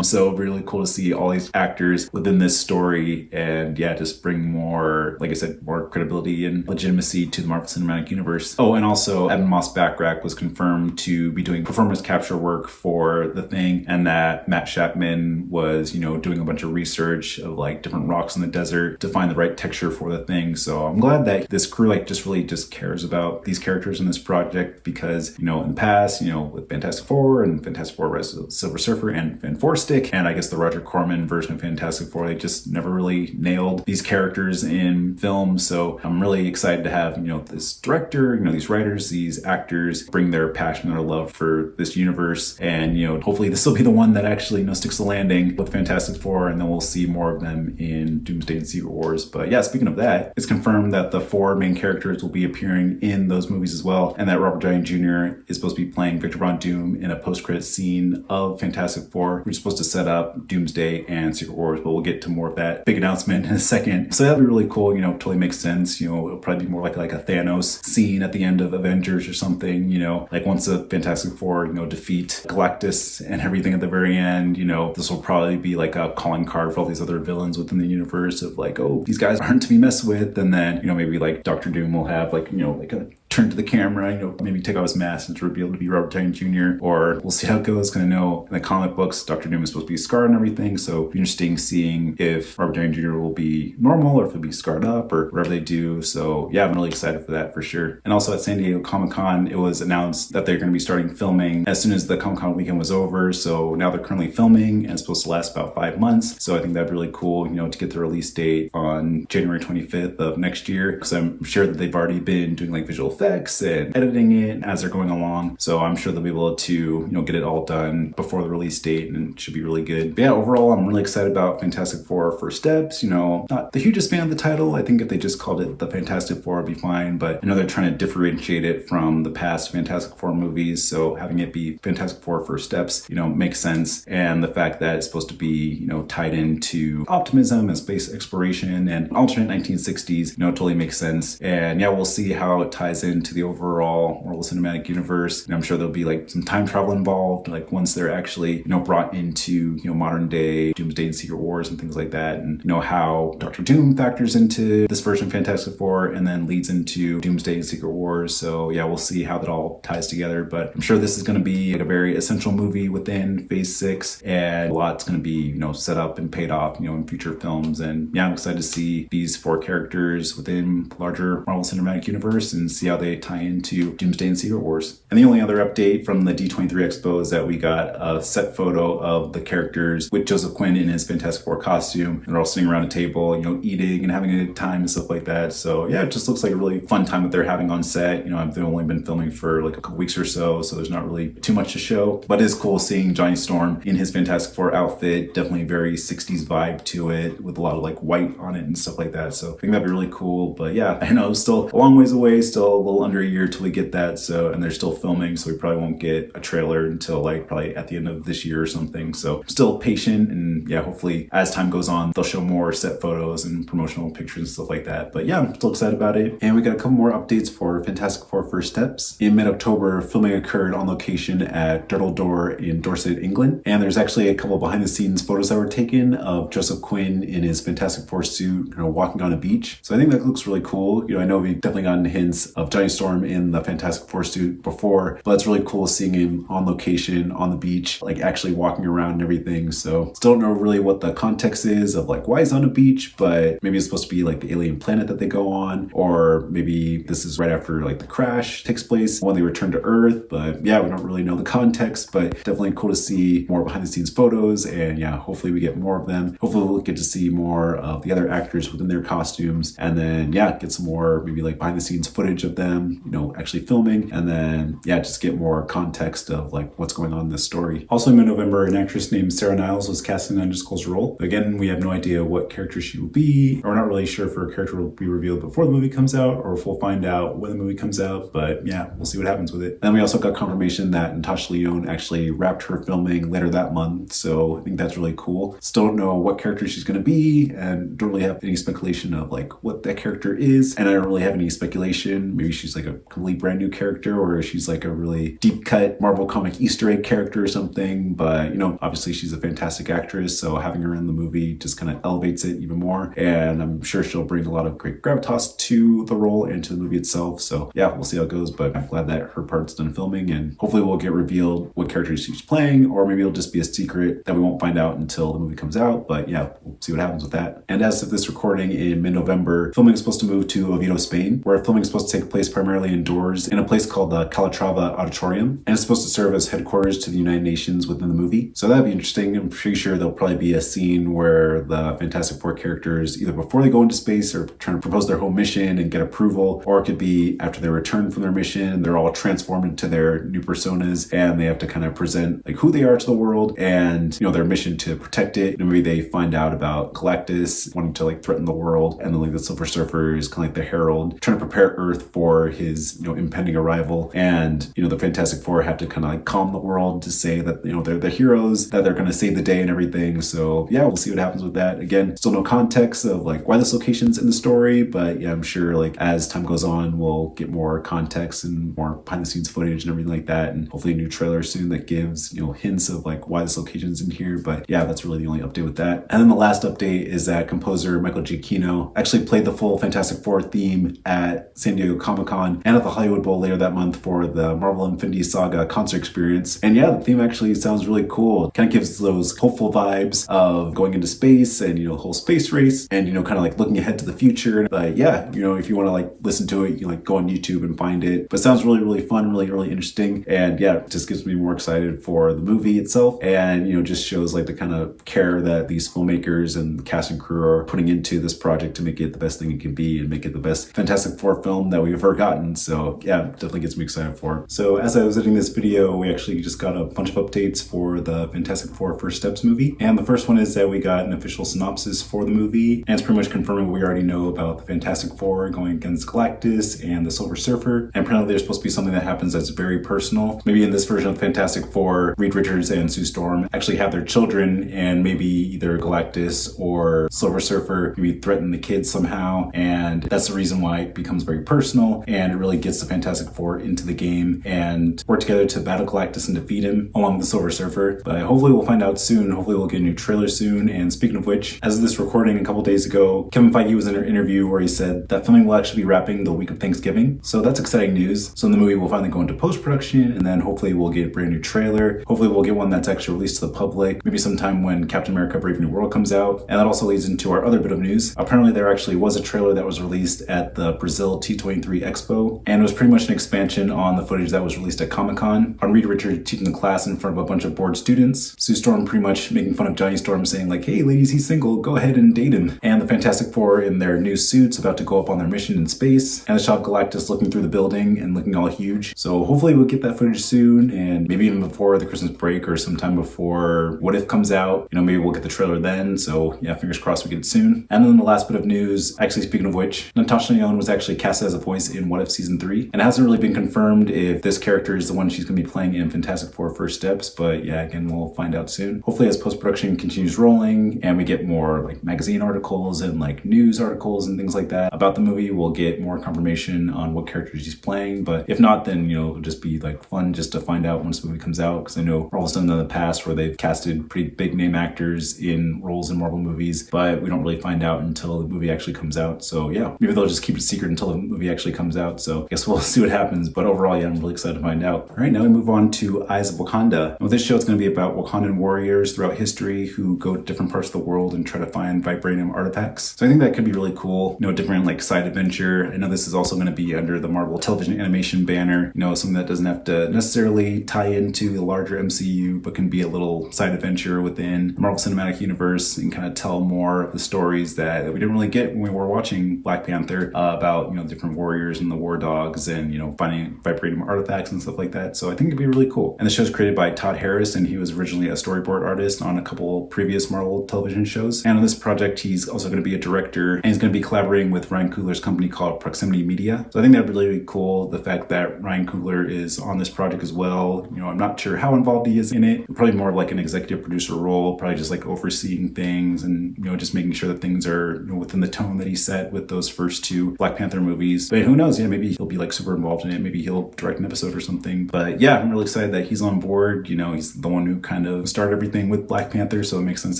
So really cool to see all these actors within this story and just bring more, like I said, more credibility and legitimacy to the Marvel Cinematic Universe. Oh, and also Evan Moss Backrack was confirmed to be doing performance capture work for the thing, and that Matt Chapman was, doing a bunch of research of like different rocks in the desert to find the right texture for the thing. So I'm glad that this crew really cares about these characters in this project, because, in the past, with Fantastic Four and Fantastic Four Rise of Silver Surfer and Four Stick, and I guess the Roger Corman version of Fantastic Four, they just never really nailed these characters in film. So I'm really excited to have, this director, these writers, these actors bring their passion and their love for this universe. And, hopefully this will be the one that actually, sticks the landing with Fantastic Four, and then we'll see more of them in Doomsday and Secret Wars. But speaking of that, it's confirmed that the 4 main characters will be appearing in those movies as well, and that Robert Downey Jr. is supposed to be playing Victor Von Doom in a post-credit scene of Fantastic Four, which is supposed to set up Doomsday and Secret Wars, but we'll get to more of that big announcement in a second. So that'd be really cool, totally makes sense. It'll probably be more like a Thanos scene at the end of Avengers or something, like once the Fantastic Four, defeat Galactus and everything at the very end, this will probably be like a calling card for all these other villains within the universe of like, oh, these guys aren't to be messed with. And then, maybe like Doctor Doom will have like, like a turn to the camera, maybe take off his mask and to reveal to be Robert Downey Jr. Or we'll see how it goes. Because I know in the comic books, Doctor Doom is supposed to be scarred and everything. So it'll be interesting seeing if Robert Downey Jr. will be normal or if he'll be scarred up or whatever they do. So I'm really excited for that for sure. And also at San Diego Comic-Con, it was announced that they're going to be starting filming as soon as the Comic-Con weekend was over. So now they're currently filming, and it's supposed to last about 5 months. So I think that'd be really cool, to get the release date on January 25th of next year. Because I'm sure that they've already been doing like visual effects and editing it as they're going along. So I'm sure they'll be able to, get it all done before the release date, and it should be really good. But overall, I'm really excited about Fantastic Four First Steps. Not the hugest fan of the title. I think if they just called it the Fantastic Four, it'd be fine. But I know they're trying to differentiate it from the past Fantastic Four movies. So having it be Fantastic Four First Steps, makes sense. And the fact that it's supposed to be, tied into optimism and space exploration and alternate 1960s, totally makes sense. And we'll see how it ties into the overall Marvel Cinematic Universe. And I'm sure there'll be like some time travel involved, like once they're actually, brought into, modern day Doomsday and Secret Wars and things like that. And how Doctor Doom factors into this version of Fantastic Four and then leads into Doomsday and Secret Wars. So we'll see how that all ties together. But I'm sure this is going to be like a very essential movie within Phase 6, and a lot's going to be, set up and paid off, in future films. And I'm excited to see these 4 characters within the larger Marvel Cinematic Universe and see how they tie into Doomsday and Secret Wars. And the only other update from the D23 Expo is that we got a set photo of the characters with Joseph Quinn in his Fantastic Four costume, and they're all sitting around a table, eating and having a good time and stuff like that. So yeah, it just looks like a really fun time that they're having on set. They've only been filming for like a couple weeks or so there's not really too much to show. But it is cool seeing Johnny Storm in his Fantastic Four outfit. Definitely very 60s vibe to it with a lot of like white on it and stuff like that. So I think that'd be really cool. But yeah, I know it's still a long ways away, still a little under a year till we get that. So, and they're still filming, so we probably won't get a trailer until like probably at the end of this year or something. So I'm still patient, and yeah, hopefully as time goes on, they'll show more set photos and promotional pictures and stuff like that. But yeah, I'm still excited about it. And we got a couple more updates for Fantastic Four First Steps. In mid-October, filming occurred on location at Dirtle Door in Dorset, England. And there's actually a couple behind the scenes photos that were taken of Joseph Quinn in his Fantastic Four suit, walking on a beach. So I think that looks really cool. I know we've definitely gotten hints of Johnny Storm in the Fantastic Four suit before, but it's really cool seeing him on location on the beach, like actually walking around and everything. So still don't know really what the context is of like why he's on a beach, but maybe it's supposed to be like the alien planet that they go on, or maybe this is right after like the crash takes place when they return to Earth. But yeah, we don't really know the context, but definitely cool to see more behind the scenes photos. And yeah, hopefully we get more of them. Hopefully we'll get to see more of the other actors within their costumes, and then yeah, get some more maybe like behind the scenes footage of them, actually filming, and then yeah, just get more context of like what's going on in this story. Also in mid-November, an actress named Sarah Niles was cast in an undisclosed role. Again, we have no idea what character she will be, or we're not really sure if her character will be revealed before the movie comes out, or if we'll find out when the movie comes out. But yeah, we'll see what happens with it. Then we also got confirmation that Natasha Lyonne actually wrapped her filming later that month, so I think that's really cool. Still don't know what character she's going to be, and don't really have any speculation of like what that character is, and I don't really have any speculation. Maybe she's like a complete brand new character, or she's like a really deep cut Marvel comic Easter egg character or something. But obviously she's a fantastic actress, so having her in the movie just kind of elevates it even more, and I'm sure she'll bring a lot of great gravitas to the role and to the movie itself. So yeah, we'll see how it goes, but I'm glad that her part's done filming, and hopefully we'll get revealed what character she's playing, or maybe it'll just be a secret that we won't find out until the movie comes out. But yeah, we'll see what happens with that. And as of this recording in mid-November, filming is supposed to move to Oviedo, Spain, where filming is supposed to take place primarily indoors in a place called the Calatrava Auditorium, and it's supposed to serve as headquarters to the United Nations within the movie. So that'd be interesting. I'm pretty sure there'll probably be a scene where the Fantastic Four characters, either before they go into space, are trying to propose their whole mission and get approval, or it could be after they return from their mission, they're all transformed into their new personas, and they have to kind of present like who they are to the world and their mission to protect it. Maybe they find out about Galactus wanting to like threaten the world, and then like the Silver Surfer is kind of like the herald trying to prepare Earth for his impending arrival, and the Fantastic Four have to kind of like calm the world to say that they're the heroes, that they're going to save the day and everything. So yeah, we'll see what happens with that. Again, still no context of like why this location's in the story, but yeah, I'm sure like as time goes on we'll get more context and more behind the scenes footage and everything like that, and hopefully a new trailer soon that gives hints of like why this location's in here. But yeah, that's really the only update with that. And then the last update is that composer Michael Giacchino actually played the full Fantastic Four theme at San Diego Comic-Con and at the Hollywood Bowl later that month for the Marvel Infinity Saga concert experience. And yeah, the theme actually sounds really cool. Kind of gives those hopeful vibes of going into space and the whole space race, and kind of like looking ahead to the future. But yeah, if you want to like listen to it, you can like go on YouTube and find it. But it sounds really, really fun, really, really interesting. And yeah, it just gets me more excited for the movie itself, and just shows like the kind of care that these filmmakers and the cast and crew are putting into this project to make it the best thing it can be and make it the best Fantastic Four film that we've ever gotten. So yeah, definitely gets me excited for it. So as I was editing this video, we actually just got a bunch of updates for the Fantastic Four First Steps movie. And the first one is that we got an official synopsis for the movie, and it's pretty much confirming what we already know about the Fantastic Four going against Galactus and the Silver Surfer. And apparently there's supposed to be something that happens that's very personal. Maybe in this version of Fantastic Four, Reed Richards and Sue Storm actually have their children, and maybe either Galactus or Silver Surfer maybe threaten the kids somehow, and that's the reason why it becomes very personal, and it really gets the Fantastic Four into the game and work together to battle Galactus and defeat him along with the Silver Surfer. But hopefully we'll find out soon. Hopefully we'll get a new trailer soon. And speaking of which, as of this recording a couple days ago, Kevin Feige was in an interview where he said that filming will actually be wrapping the week of Thanksgiving. So that's exciting news. So the movie will finally go into post-production, and then hopefully we'll get a brand new trailer. Hopefully we'll get one that's actually released to the public, maybe sometime when Captain America Brave New World comes out. And that also leads into our other bit of news. Apparently there actually was a trailer that was released at the Brazil T23 Expo, and it was pretty much an expansion on the footage that was released at Comic-Con. On Reed Richards teaching the class in front of a bunch of bored students, Sue Storm pretty much making fun of Johnny Storm, saying like, hey ladies, he's single, go ahead and date him. And the Fantastic Four in their new suits about to go up on their mission in space, and the shot of Galactus looking through the building and looking all huge. So hopefully we'll get that footage soon, and maybe even before the Christmas break or sometime before What If comes out, maybe we'll get the trailer then. So yeah, fingers crossed we get it soon. And then the last bit of news, actually speaking of which, Natasha Lyonne was actually cast as a voice in What If Season 3, and it hasn't really been confirmed if this character is the one she's going to be playing in Fantastic Four First Steps, but yeah, again, we'll find out soon. Hopefully as post-production continues rolling and we get more like magazine articles and like news articles and things like that about the movie, we'll get more confirmation on what characters he's playing. But if not, then it'll just be like fun just to find out once the movie comes out, because I know Marvel's done that in the past where they've casted pretty big name actors in roles in Marvel movies, but we don't really find out until the movie actually comes out. So yeah, maybe they'll just keep it a secret until the movie actually comes out. So I guess we'll see what happens, but overall, yeah, I'm really excited to find out. All right, now we move on to Eyes of Wakanda. And with this show, it's going to be about Wakandan warriors throughout history who go to different parts of the world and try to find vibranium artifacts. So I think that could be really cool. Different like side adventure. I know this is also going to be under the Marvel television animation banner, something that doesn't have to necessarily tie into the larger MCU, but can be a little side adventure within the Marvel Cinematic Universe and kind of tell more of the stories that we didn't really get when we were watching Black Panther, about, different warriors and the war dogs and, finding vibranium artifacts and stuff like that. So I think it'd be really cool. And the show's created by Todd Harris, and he was originally a storyboard artist on a couple previous Marvel television shows. And on this project, he's also going to be a director, and he's going to be collaborating with Ryan Coogler's company called Proximity Media. So I think that'd be really cool, the fact that Ryan Coogler is on this project as well. I'm not sure how involved he is in it. Probably more of like an executive producer role, probably just like overseeing things and, just making sure that things are within the tone that he set with those first two Black Panther movies. But who knows? Yeah, maybe he'll be like super involved in it. Maybe he'll direct an episode or something. But yeah, I'm really excited that he's on board. He's the one who kind of started everything with Black Panther, so it makes sense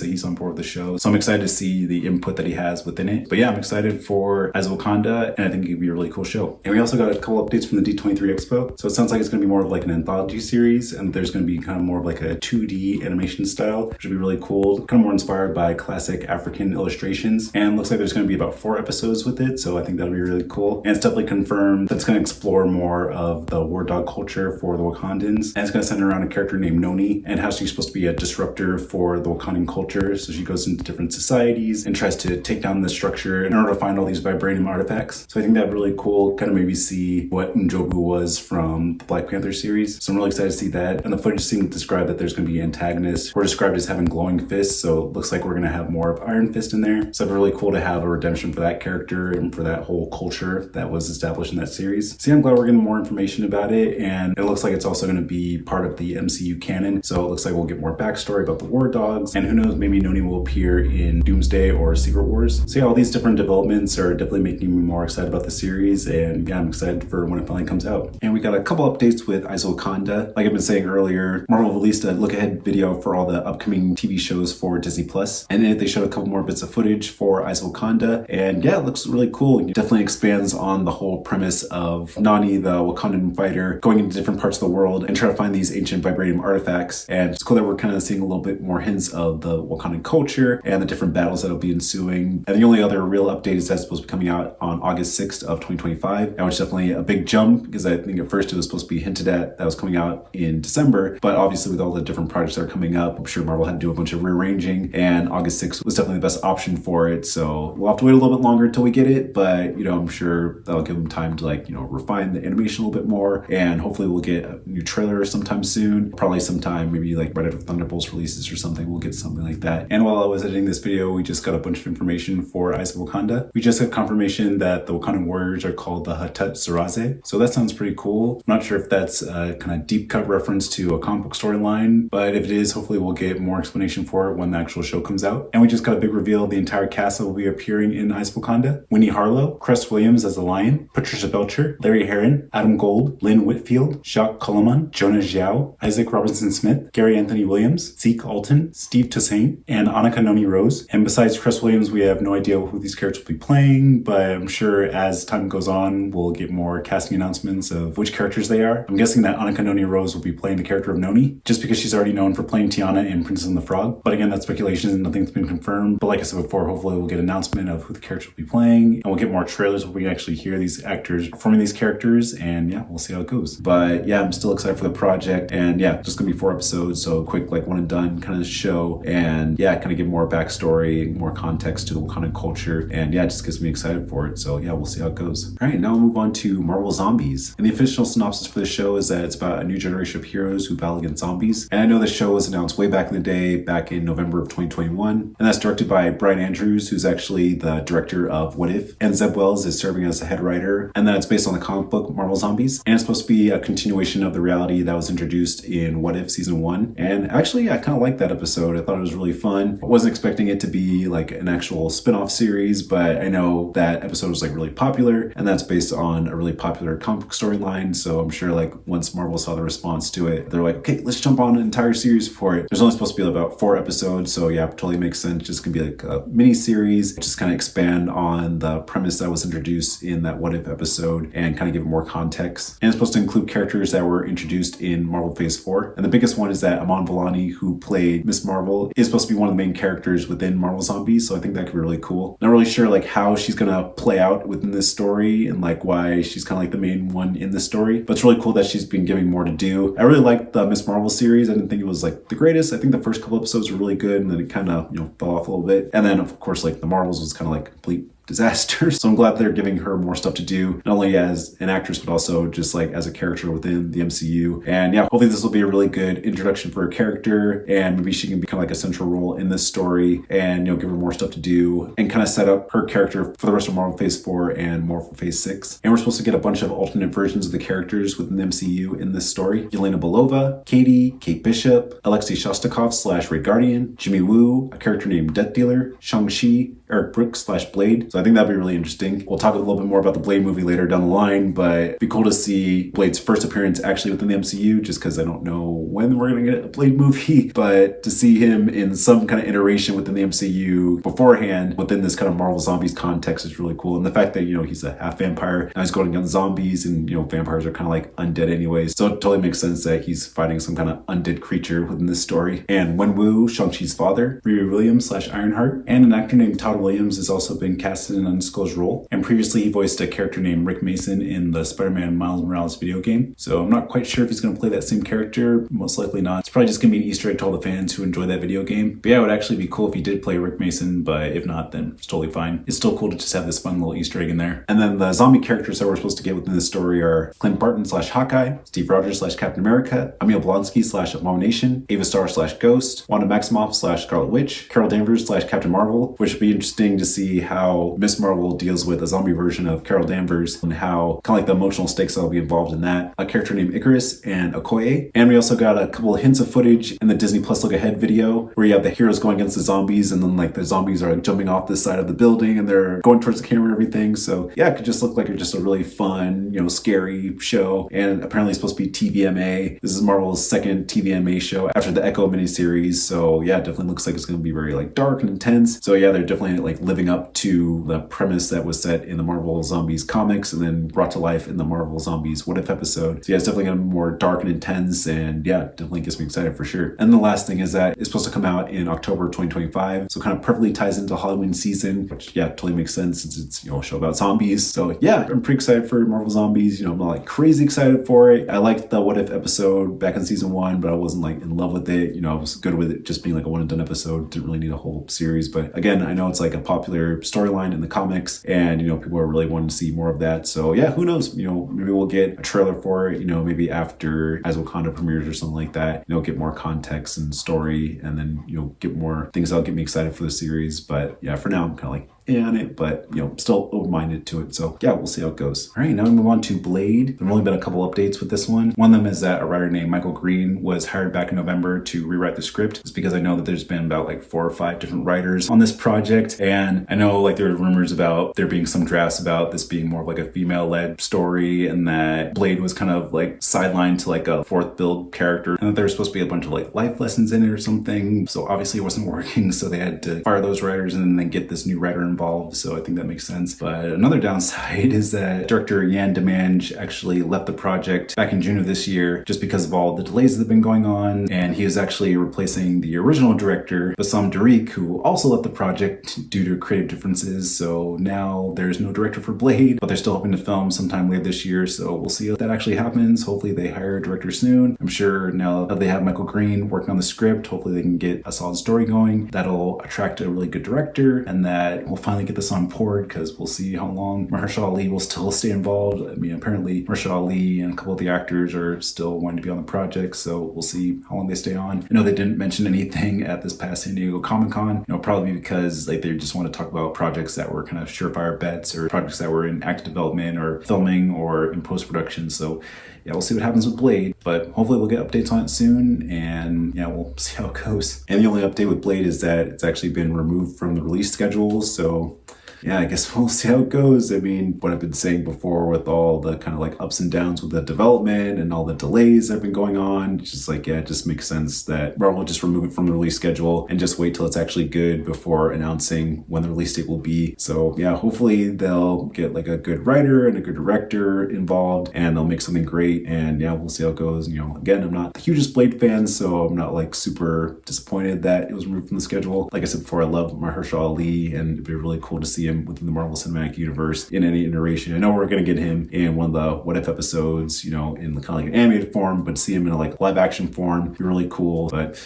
that he's on board with the show. So I'm excited to see the input that he has within it. But yeah, I'm excited for Eyes of Wakanda, and I think it'd be a really cool show. And we also got a couple updates from the D23 Expo. So it sounds like it's going to be more of like an anthology series, and there's going to be kind of more of like a 2D animation style, which would be really cool. Kind of more inspired by classic African illustrations. And looks like there's going to be about 4 episodes with it, so I think that'll be really cool. And it's definitely confirmed that it's going to explore more of the war dog culture for the Wakandans. And it's going to center around a character named Noni and how she's supposed to be a disruptor for the Wakandan culture. So she goes into different societies and tries to take down the structure in order to find all these vibranium artifacts. So I think that'd be really cool. Kind of maybe see what Njobu was from the Black Panther series. So I'm really excited to see that. And the footage seemed to describe that there's going to be antagonists who are described as having glowing fists. So it looks like we're going to have more of Iron Fist in there. So it'd be really cool to have a redemption for that character and for that whole culture that was established in that series. So yeah, I'm glad we're getting more information about it. And it looks like it's also going to be part of the MCU canon. So it looks like we'll get more backstory about the war dogs. And who knows, maybe Noni will appear in Doomsday or Secret Wars. So yeah, all these different developments are definitely making me more excited about the series. And yeah, I'm excited for when it finally comes out. And we got a couple updates with Eyes of Wakanda. Like I've been saying earlier, Marvel released a look ahead video for all the upcoming TV shows for Disney Plus. And in it, they showed a couple more bits of footage for Eyes of Wakanda. And yeah, it looks really cool. It definitely expands on the whole premise of Nani, the Wakandan fighter, going into different parts of the world and trying to find these ancient vibranium artifacts. And it's cool that we're kind of seeing a little bit more hints of the Wakandan culture and the different battles that'll be ensuing. And the only other real update is that's supposed to be coming out on August 6th of 2025, which is definitely a big jump because I think at first it was supposed to be hinted at that was coming out in December. But obviously with all the different projects that are coming up, I'm sure Marvel had to do a bunch of rearranging, and August 6th was definitely the best option for it. So we'll have to wait a little bit longer until we get it, but I'm sure that'll give them time to refine the animation a little bit more, and hopefully we'll get a new trailer sometime soon, probably sometime maybe like right after Thunderbolts releases or something. We'll get something like that. And while I was editing this video, we just got a bunch of information for Eyes of Wakanda. We just got confirmation that the Wakandan warriors are called the Hatat Zeraze. So that sounds pretty cool. I'm not sure if that's a kind of deep cut reference to a comic book storyline, but if it is, hopefully we'll get more explanation for it when the actual show comes out. And we just got a big reveal of the entire cast that will be appearing in Eyes of Wakanda. Winnie Harlow, Cress Williams as the Lion, Patricia Belcher, Larry Heron, Adam Gold, Lynn Whitfield, Jacques Coleman, Jonah Zhao, Isaac Robinson Smith, Gary Anthony Williams, Zeke Alton, Steve Toussaint, and Annika Noni Rose. And besides Cress Williams, we have no idea who these characters will be playing, but I'm sure as time goes on, we'll get more casting announcements of which characters they are. I'm guessing that Annika Noni Rose will be playing the character of Noni, just because she's already known for playing Tiana in Princess and the Frog. But again, that's speculation and nothing's been confirmed. But like I said before, hopefully we'll get an announcement of who the character will be playing, and we'll get more trailers where we can actually hear these these actors performing these characters, and yeah, we'll see how it goes. But yeah, I'm still excited for the project, and yeah, just gonna be 4 episodes, so quick, like one and done kind of show, and yeah, kind of give more backstory, more context to the Wakanda culture, and yeah, it just gets me excited for it. So yeah, we'll see how it goes. All right, now we'll move on to Marvel Zombies. And the official synopsis for the show is that it's about a new generation of heroes who battle against zombies. And I know the show was announced way back in the day, back in November of 2021, and that's directed by Brian Andrews, who's actually the director of What If, and Zeb Wells is serving as the head writer. And then it's based on the comic book Marvel Zombies, and it's supposed to be a continuation of the reality that was introduced in What If season 1. And actually, I kind of liked that episode. I thought it was really fun. I wasn't expecting it to be like an actual spin-off series, but I know that episode was like really popular, and that's based on a really popular comic book storyline. So I'm sure like once Marvel saw the response to it, they're like, okay, let's jump on an entire series for it. There's only supposed to be about 4 episodes, so yeah, totally makes sense. Just gonna be like a mini series, just kind of expand on the premise that was introduced in that What If episode and kind of give it more context. And it's supposed to include characters that were introduced in Marvel Phase 4. And the biggest one is that Amon Villani, who played Miss Marvel, is supposed to be one of the main characters within Marvel Zombies, so I think that could be really cool. Not really sure like how she's gonna play out within this story and like why she's kind of like the main one in this story, but it's really cool that she's been given more to do. I really liked the Miss Marvel series. I didn't think it was like the greatest. I think the first couple episodes were really good, and then it kind of, fell off a little bit. And then of course like the Marvels was kind of like complete disaster. So I'm glad they're giving her more stuff to do, not only as an actress, but also just like as a character within the MCU. And yeah, hopefully this will be a really good introduction for her character, and maybe she can become like a central role in this story, and give her more stuff to do and kind of set up her character for the rest of Marvel Phase 4 and more for Phase 6. And we're supposed to get a bunch of alternate versions of the characters within the MCU in this story. Yelena Belova, Katie, Kate Bishop, Alexei Shostakov / Red Guardian, Jimmy Woo, a character named Death Dealer, Shang-Chi, Eric Brooks / Blade. So I think that'd be really interesting. We'll talk a little bit more about the Blade movie later down the line, but it'd be cool to see Blade's first appearance actually within the MCU, just because I don't know when we're going to get a Blade movie, but to see him in some kind of iteration within the MCU beforehand within this kind of Marvel Zombies context is really cool. And the fact that, he's a half vampire, now he's going against zombies, and, vampires are kind of like undead anyways. So it totally makes sense that he's fighting some kind of undead creature within this story. And Wenwu, Shang-Chi's father, Riri Williams / Ironheart, and an actor named Todd Williams has also been casted in an undisclosed role. And previously he voiced a character named Rick Mason in the Spider-Man Miles Morales video game. So I'm not quite sure if he's going to play that same character. Most likely not. It's probably just going to be an Easter egg to all the fans who enjoy that video game. But yeah, it would actually be cool if he did play Rick Mason, but if not, then it's totally fine. It's still cool to just have this fun little Easter egg in there. And then the zombie characters that we're supposed to get within this story are Clint Barton / Hawkeye, Steve Rogers / Captain America, Emil Blonsky / Abomination, Ava Starr / Ghost, Wanda Maximoff / Scarlet Witch, Carol Danvers / Captain Marvel, which would be interesting to see how Miss Marvel deals with a zombie version of Carol Danvers and how kind of like the emotional stakes that will be involved in that. A character named Icarus and Okoye. And we also got a couple of hints of footage in the Disney Plus Look Ahead video where you have the heroes going against the zombies, and then like the zombies are like jumping off this side of the building and they're going towards the camera and everything. So yeah, it could just look like it's just a really fun, scary show. And apparently it's supposed to be TVMA. This is Marvel's second TVMA show after the Echo miniseries. So yeah, it definitely looks like it's going to be very like dark and intense. So yeah, they're definitely like living up to the premise that was set in the Marvel Zombies comics and then brought to life in the Marvel Zombies What If episode. So yeah, it's definitely going to be more dark and intense, and yeah, definitely gets me excited for sure. And the last thing is that it's supposed to come out in October 2025. So kind of perfectly ties into Halloween season, which yeah, totally makes sense since it's, a show about zombies. So yeah, I'm pretty excited for Marvel Zombies. I'm not like crazy excited for it. I liked the What If episode back in season 1, but I wasn't like in love with it. I was good with it just being like a one and done episode. Didn't really need a whole series. But again, I know it's like a popular storyline in the comics, and people are really wanting to see more of that. So yeah, who knows? Maybe we'll get a trailer for it, maybe after as Wakanda premieres or something like that. Get more context and story, and then get more things that'll get me excited for the series. But yeah, for now I'm kind of like on it, but still open-minded to it. So yeah, we'll see how it goes. All right, now we move on to Blade. There've only been a couple updates with this one. One of them is that a writer named Michael Green was hired back in November to rewrite the script. It's because I know that there's been about like 4 or 5 different writers on this project, and I know like there are rumors about there being some drafts about this being more of like a female-led story, and that Blade was kind of like sidelined to like a 4th build character, and that there was supposed to be a bunch of like life lessons in it or something. So obviously it wasn't working, so they had to fire those writers and then get this new writer in involved, so I think that makes sense. But another downside is that director Yan Demange actually left the project back in June of this year just because of all the delays that have been going on, and he is actually replacing the original director, Bassam Tariq, who also left the project due to creative differences. So now there's no director for Blade, but they're still hoping to film sometime later this year, so we'll see if that actually happens. Hopefully they hire a director soon. I'm sure now that they have Michael Green working on the script, hopefully they can get a solid story going that'll attract a really good director, and that we'll finally get this on board, because we'll see how long Mahershala Ali will still stay involved. I mean, apparently Mahershala Ali and a couple of the actors are still wanting to be on the project, so we'll see how long they stay on. I know they didn't mention anything at this past San Diego Comic-Con, probably because they just want to talk about projects that were kind of surefire bets, or projects that were in active development or filming or in post-production. So yeah, we'll see what happens with Blade, but hopefully we'll get updates on it soon, and yeah, we'll see how it goes. And the only update with Blade is that it's actually been removed from the release schedule, so yeah, I guess we'll see how it goes. I mean, what I've been saying before with all the kind of like ups and downs with the development and all the delays that have been going on, it's just like, yeah, it just makes sense that Marvel will just remove it from the release schedule and just wait till it's actually good before announcing when the release date will be. So yeah, hopefully they'll get like a good writer and a good director involved, and they'll make something great. And yeah, we'll see how it goes. Again, I'm not the hugest Blade fan, so I'm not like super disappointed that it was removed from the schedule. Like I said before, I love Mahershala Ali, and it'd be really cool to see him within the Marvel Cinematic Universe in any iteration. I know we're going to get him in one of the What If episodes, in the kind of like an animated form, but see him in a like live action form would be really cool. But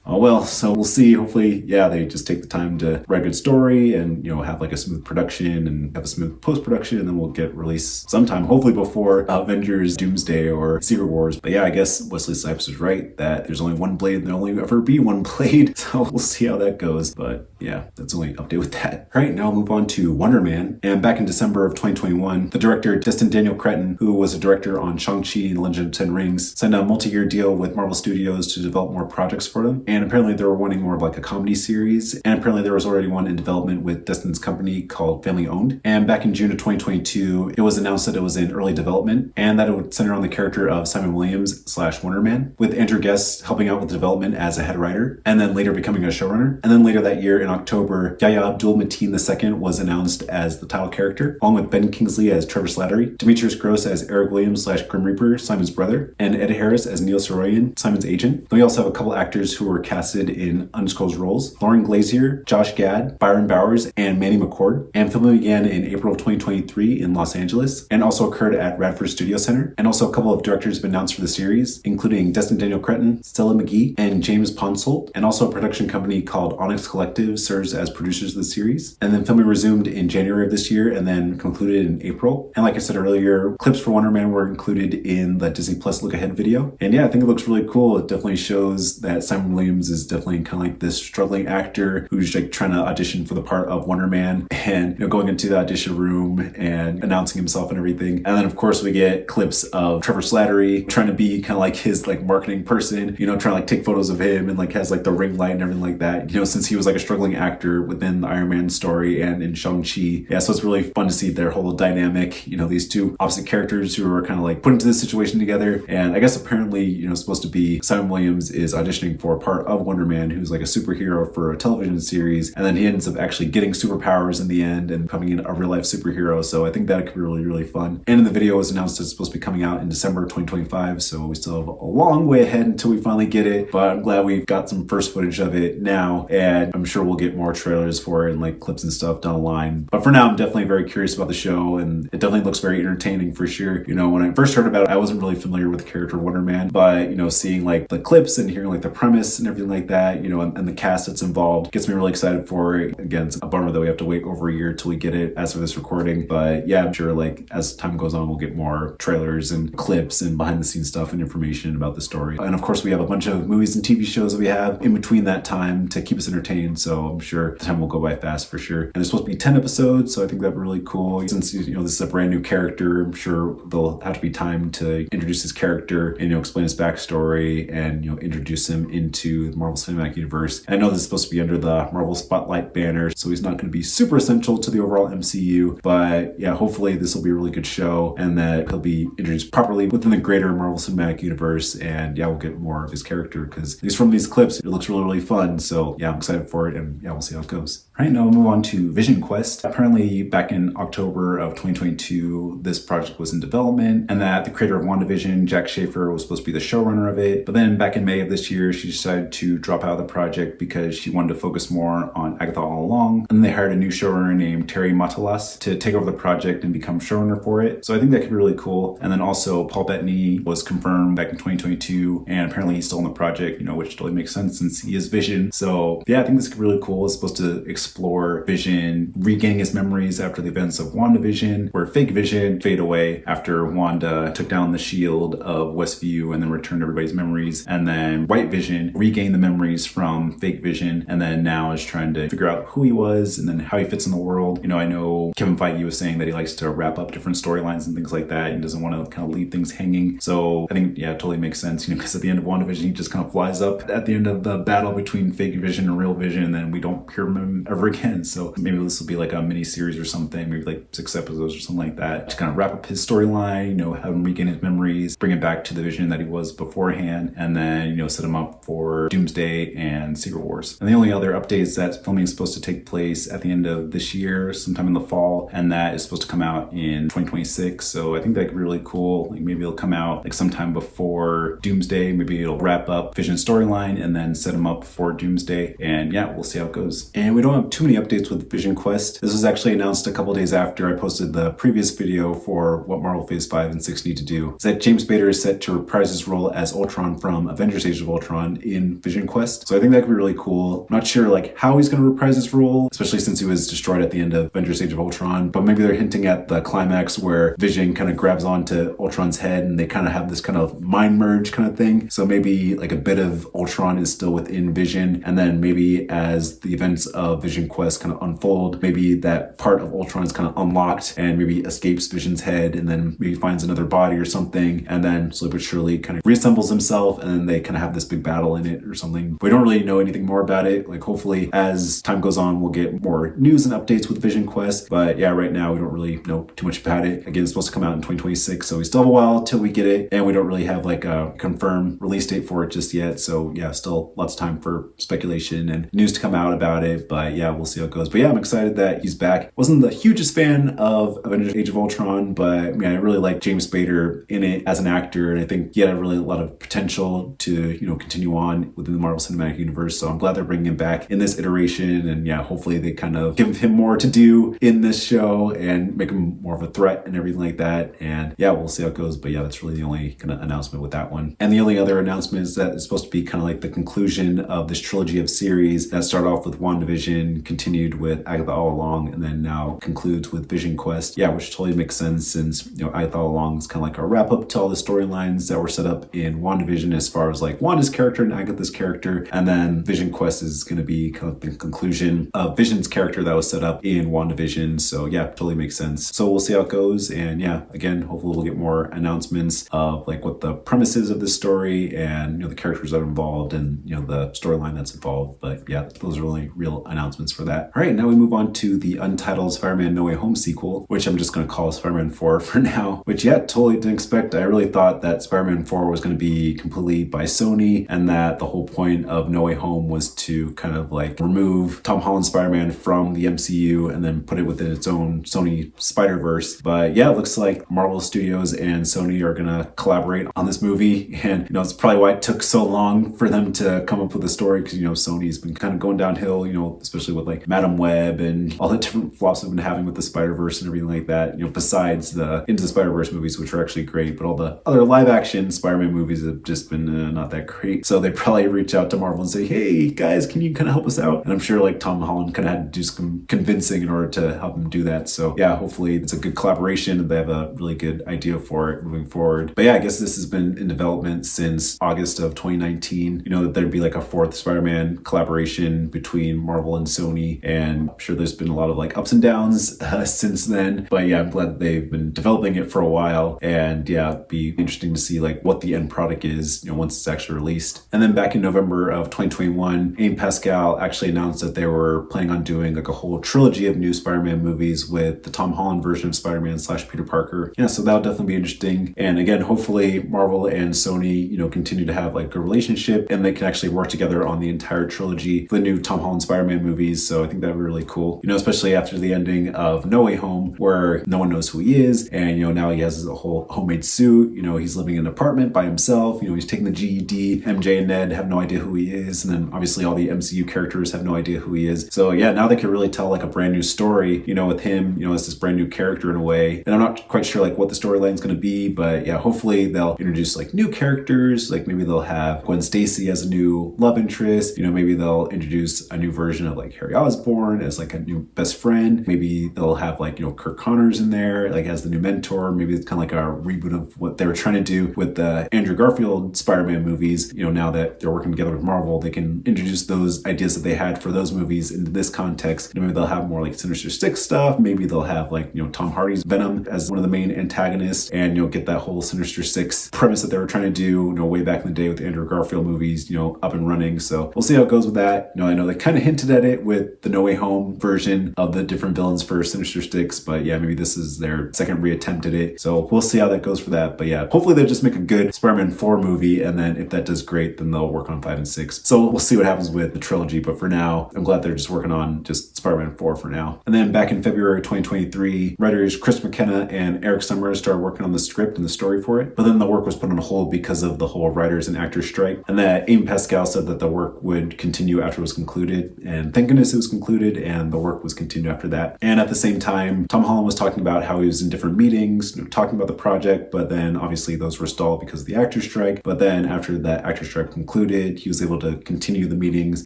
oh well, so we'll see. Hopefully, yeah, they just take the time to write a good story and, have like a smooth production and have a smooth post-production, and then we'll get released sometime, hopefully before Avengers, Doomsday, or Secret Wars. But yeah, I guess Wesley Snipes was right that there's only one Blade and there'll only ever be one Blade. So we'll see how that goes. But yeah, that's the only update with that. All right, now I'll move on to Wonder Man. And back in December of 2021, the director Destin Daniel Cretton, who was a director on Shang-Chi and the Legend of Ten Rings, signed a multi-year deal with Marvel Studios to develop more projects for them. And apparently they were wanting more of like a comedy series. And apparently there was already one in development with Destin's company called Family Owned. And back in June of 2022, it was announced that it was in early development and that it would center on the character of Simon Williams / Wonder Man, with Andrew Guest helping out with the development as a head writer, and then later becoming a showrunner. And then later that year in October, Yahya Abdul-Mateen II was announced as the title character, along with Ben Kingsley as Trevor Slattery, Demetrius Gross as Eric Williams / Grim Reaper, Simon's brother, and Ed Harris as Neil Soroyan, Simon's agent. Then we also have a couple actors who were casted in undisclosed roles: Lauren Glazier, Josh Gad, Byron Bowers, and Manny McCord. And filming began in April of 2023 in Los Angeles, and also occurred at Radford Studio Center. And also a couple of directors have been announced for the series, including Destin Daniel Cretton, Stella McGee, and James Ponsoldt. And also a production company called Onyx Collective serves as producers of the series. And then filming resumed in January of this year and then concluded in April. And like I said earlier, clips for Wonder Man were included in the Disney Plus Look Ahead video. And yeah, I think it looks really cool. It definitely shows that Simon Williams is definitely kind of like this struggling actor who's like trying to audition for the part of Wonder Man, and going into the audition room and announcing himself and everything. And then of course we get clips of Trevor Slattery trying to be kind of like his like marketing person, trying to like take photos of him and like has like the ring light and everything like that, since he was like a struggling actor within the Iron Man story and in Shang-Chi. Yeah, so it's really fun to see their whole dynamic, these two opposite characters who are kind of like put into this situation together. And I guess apparently, supposed to be Simon Williams is auditioning for a part of Wonder Man, who's like a superhero for a television series, and then he ends up actually getting superpowers in the end and becoming a real life superhero. So I think that could be really, really fun. And in the video, it was announced it's supposed to be coming out in December 2025, so we still have a long way ahead until we finally get it, but I'm glad we've got some first footage of it now, and I'm sure we'll get more trailers for it and like clips and stuff down the line. But for now, I'm definitely very curious about the show, and it definitely looks very entertaining for sure. When I first heard about it, I wasn't really familiar with the character Wonder Man, but seeing like the clips and hearing like the premise and everything like that, and the cast that's involved gets me really excited for it. Again, it's a bummer that we have to wait over a year till we get it as of this recording, but yeah, I'm sure like as time goes on, we'll get more trailers and clips and behind the scenes stuff and information about the story. And of course, we have a bunch of movies and TV shows that we have in between that time to keep us entertained, so I'm sure the time will go by fast for sure. And there's supposed to be 10 episodes, so I think that'd be really cool. Since this is a brand new character, I'm sure there'll have to be time to introduce his character and explain his backstory and introduce him into into the Marvel Cinematic Universe. And I know this is supposed to be under the Marvel Spotlight banner, so he's not going to be super essential to the overall MCU, but yeah, hopefully this will be a really good show and that he'll be introduced properly within the greater Marvel Cinematic Universe, and yeah, we'll get more of his character because at least from these clips, it looks really fun. So yeah, I'm excited for it, and yeah, we'll see how it goes. All right, now we'll move on to Vision Quest. Apparently back in October of 2022, this project was in development, and that the creator of WandaVision, Jack Schaefer, was supposed to be the showrunner of it. But then back in May of this year, she decided to drop out of the project because she wanted to focus more on Agatha All Along. And they hired a new showrunner named Terry Matalas to take over the project and become showrunner for it. So I think that could be really cool. And then also Paul Bettany was confirmed back in 2022, and apparently he's still in the project, which totally makes sense since he is Vision. So yeah, I think this could be really cool. It's supposed to explore Vision regaining his memories after the events of WandaVision, where fake Vision fade away after Wanda took down the shield of Westview and then returned everybody's memories, and then White Vision regained the memories from fake Vision, and then now is trying to figure out who he was and then how he fits in the world. I know Kevin Feige was saying that he likes to wrap up different storylines and things like that and doesn't want to kind of leave things hanging. So I think, yeah, it totally makes sense, because at the end of WandaVision, he just kind of flies up at the end of the battle between fake Vision and real Vision, and then we don't hear him ever again. So maybe this will be like a mini series or something, maybe like 6 episodes or something like that, to kind of wrap up his storyline, have him regain his memories, bring it back to the Vision that he was beforehand, and then, set him up for Doomsday and Secret Wars. And the only other update is that filming is supposed to take place at the end of this year, sometime in the fall, and that is supposed to come out in 2026. So I think that could be really cool. Like maybe it'll come out like sometime before Doomsday. Maybe it'll wrap up Vision's storyline and then set him up for Doomsday. And yeah, we'll see how it goes. And we don't have too many updates with Vision Quest. This was actually announced a couple days after I posted the previous video for what Marvel Phase 5 and 6 need to do. Is that James Spader is set to reprise his role as Ultron from Avengers Age of Ultron in Vision Quest. So I think that could be really cool. I'm not sure like how he's going to reprise his role, especially since he was destroyed at the end of Avengers Age of Ultron, but maybe they're hinting at the climax where Vision kind of grabs onto Ultron's head and they kind of have this kind of mind merge kind of thing. So maybe like a bit of Ultron is still within Vision, and then maybe as the events of Vision Quest kind of unfold, maybe that part of Ultron is kind of unlocked and maybe escapes Vision's head and then maybe finds another body or something, and then slowly but surely kind of reassembles himself, and then they kind of have this big battle in it or something. But we don't really know anything more about it. Like hopefully as time goes on, we'll get more news and updates with Vision Quest. But yeah, right now we don't really know too much about it. Again, it's supposed to come out in 2026, so we still have a while till we get it, and we don't really have like a confirmed release date for it just yet. So yeah, still lots of time for speculation and news to come out about it. But yeah, we'll see how it goes. But yeah, I'm excited that he's back. Wasn't the hugest fan of Avengers Age of Ultron, but I mean, I really like James Spader in it as an actor, and I think he had a lot of potential to continue on within the Marvel Cinematic Universe. So I'm glad they're bringing him back in this iteration, and yeah, hopefully they kind of give him more to do in this show and make him more of a threat and everything like that. And yeah, we'll see how it goes. But yeah, that's really the only kind of announcement with that one. And the only other announcement is that it's supposed to be kind of like the conclusion of this trilogy of series that start off with WandaVision, continued with Agatha All Along, and then now concludes with Vision Quest. Yeah, which totally makes sense since Agatha All Along is kind of like a wrap up to all the storylines that were set up in WandaVision as far as like Wanda's character and Agatha's character, and then Vision Quest is going to be kind of the conclusion of Vision's character that was set up in WandaVision. So yeah, totally makes sense. So we'll see how it goes, and yeah, again, hopefully we'll get more announcements of like what the premise is of this story and the characters that are involved and the storyline that's involved. But yeah, those are only real announcements for that. All right, now we move on to the Untitled Spider-Man No Way Home sequel, which I'm just going to call Spider-Man 4 for now, which yeah, totally didn't expect. I really thought that Spider-Man 4 was going to be completely by Sony, and that the whole point of No Way Home was to kind of like remove Tom Holland's Spider-Man from the MCU and then put it within its own Sony Spider-Verse. But yeah, it looks like Marvel Studios and Sony are going to collaborate on this movie, and it's probably why it took so long for them to come up with a story, because Sony's been kind of going downhill, especially with like Madam Web and all the different flops they've been having with the Spider-Verse and everything like that, besides the Into the Spider-Verse movies, which are actually great, but all the other live action Spider-Man movies have just been not that great. So they probably reach out to Marvel and say, hey guys, can you kind of help us out? And I'm sure like Tom Holland kind of had to do some convincing in order to help him do that. So yeah, hopefully it's a good collaboration and they have a really good idea for it moving forward. But yeah, I guess this has been in development since August of 2019, that there'd be like a fourth Spider-Man collaboration between Marvel and Sony, and I'm sure there's been a lot of like ups and downs since then. But yeah, I'm glad that they've been developing it for a while, and yeah, it'd be interesting to see like what the end product is, once it's actually released. And then back back in November of 2021, Aim Pascal actually announced that they were planning on doing like a whole trilogy of new Spider-Man movies with the Tom Holland version of Spider-Man / Peter Parker. Yeah, so that'll definitely be interesting. And again, hopefully Marvel and Sony, continue to have like a relationship and they can actually work together on the entire trilogy for the new Tom Holland Spider-Man movies. So I think that'd be really cool, especially after the ending of No Way Home, where no one knows who he is. And, now he has a whole homemade suit. He's living in an apartment by himself. He's taking the GED. MJ and Ned have no idea who he is. And then obviously all the MCU characters have no idea who he is. So yeah, now they can really tell like a brand new story, with him, as this brand new character in a way. And I'm not quite sure like what the storyline is going to be, but yeah, hopefully they'll introduce like new characters. Like maybe they'll have Gwen Stacy as a new love interest. Maybe they'll introduce a new version of like Harry Osborn as like a new best friend. Maybe they'll have like, Kirk Connors in there, like as the new mentor. Maybe it's kind of like a reboot of what they were trying to do with the Andrew Garfield Spider-Man movies. Now that they're working together with Marvel, they can introduce those ideas that they had for those movies into this context. Maybe they'll have more like Sinister Six stuff. Maybe they'll have like, Tom Hardy's Venom as one of the main antagonists, and get that whole Sinister Six premise that they were trying to do, way back in the day with the Andrew Garfield movies, up and running. So we'll see how it goes with that. I know they kind of hinted at it with the No Way Home version of the different villains for Sinister Six, but yeah, maybe this is their second reattempt at it. So we'll see how that goes for that. But yeah, hopefully they'll just make a good Spider-Man 4 movie, and then if that does great, then they'll work on 5 and 6. So we'll see what happens with the trilogy, but for now, I'm glad they're just working on just Spider-Man 4 for now. And then back in February 2023, writers Chris McKenna and Eric Summers started working on the script and the story for it, but then the work was put on hold because of the whole writers and actors strike, and that Aim Pascal said that the work would continue after it was concluded, and thank goodness it was concluded and the work was continued after that. And at the same time, Tom Holland was talking about how he was in different meetings, talking about the project, but then obviously those were stalled because of the actors strike. But then after that actor strike concluded, he was able to continue the meetings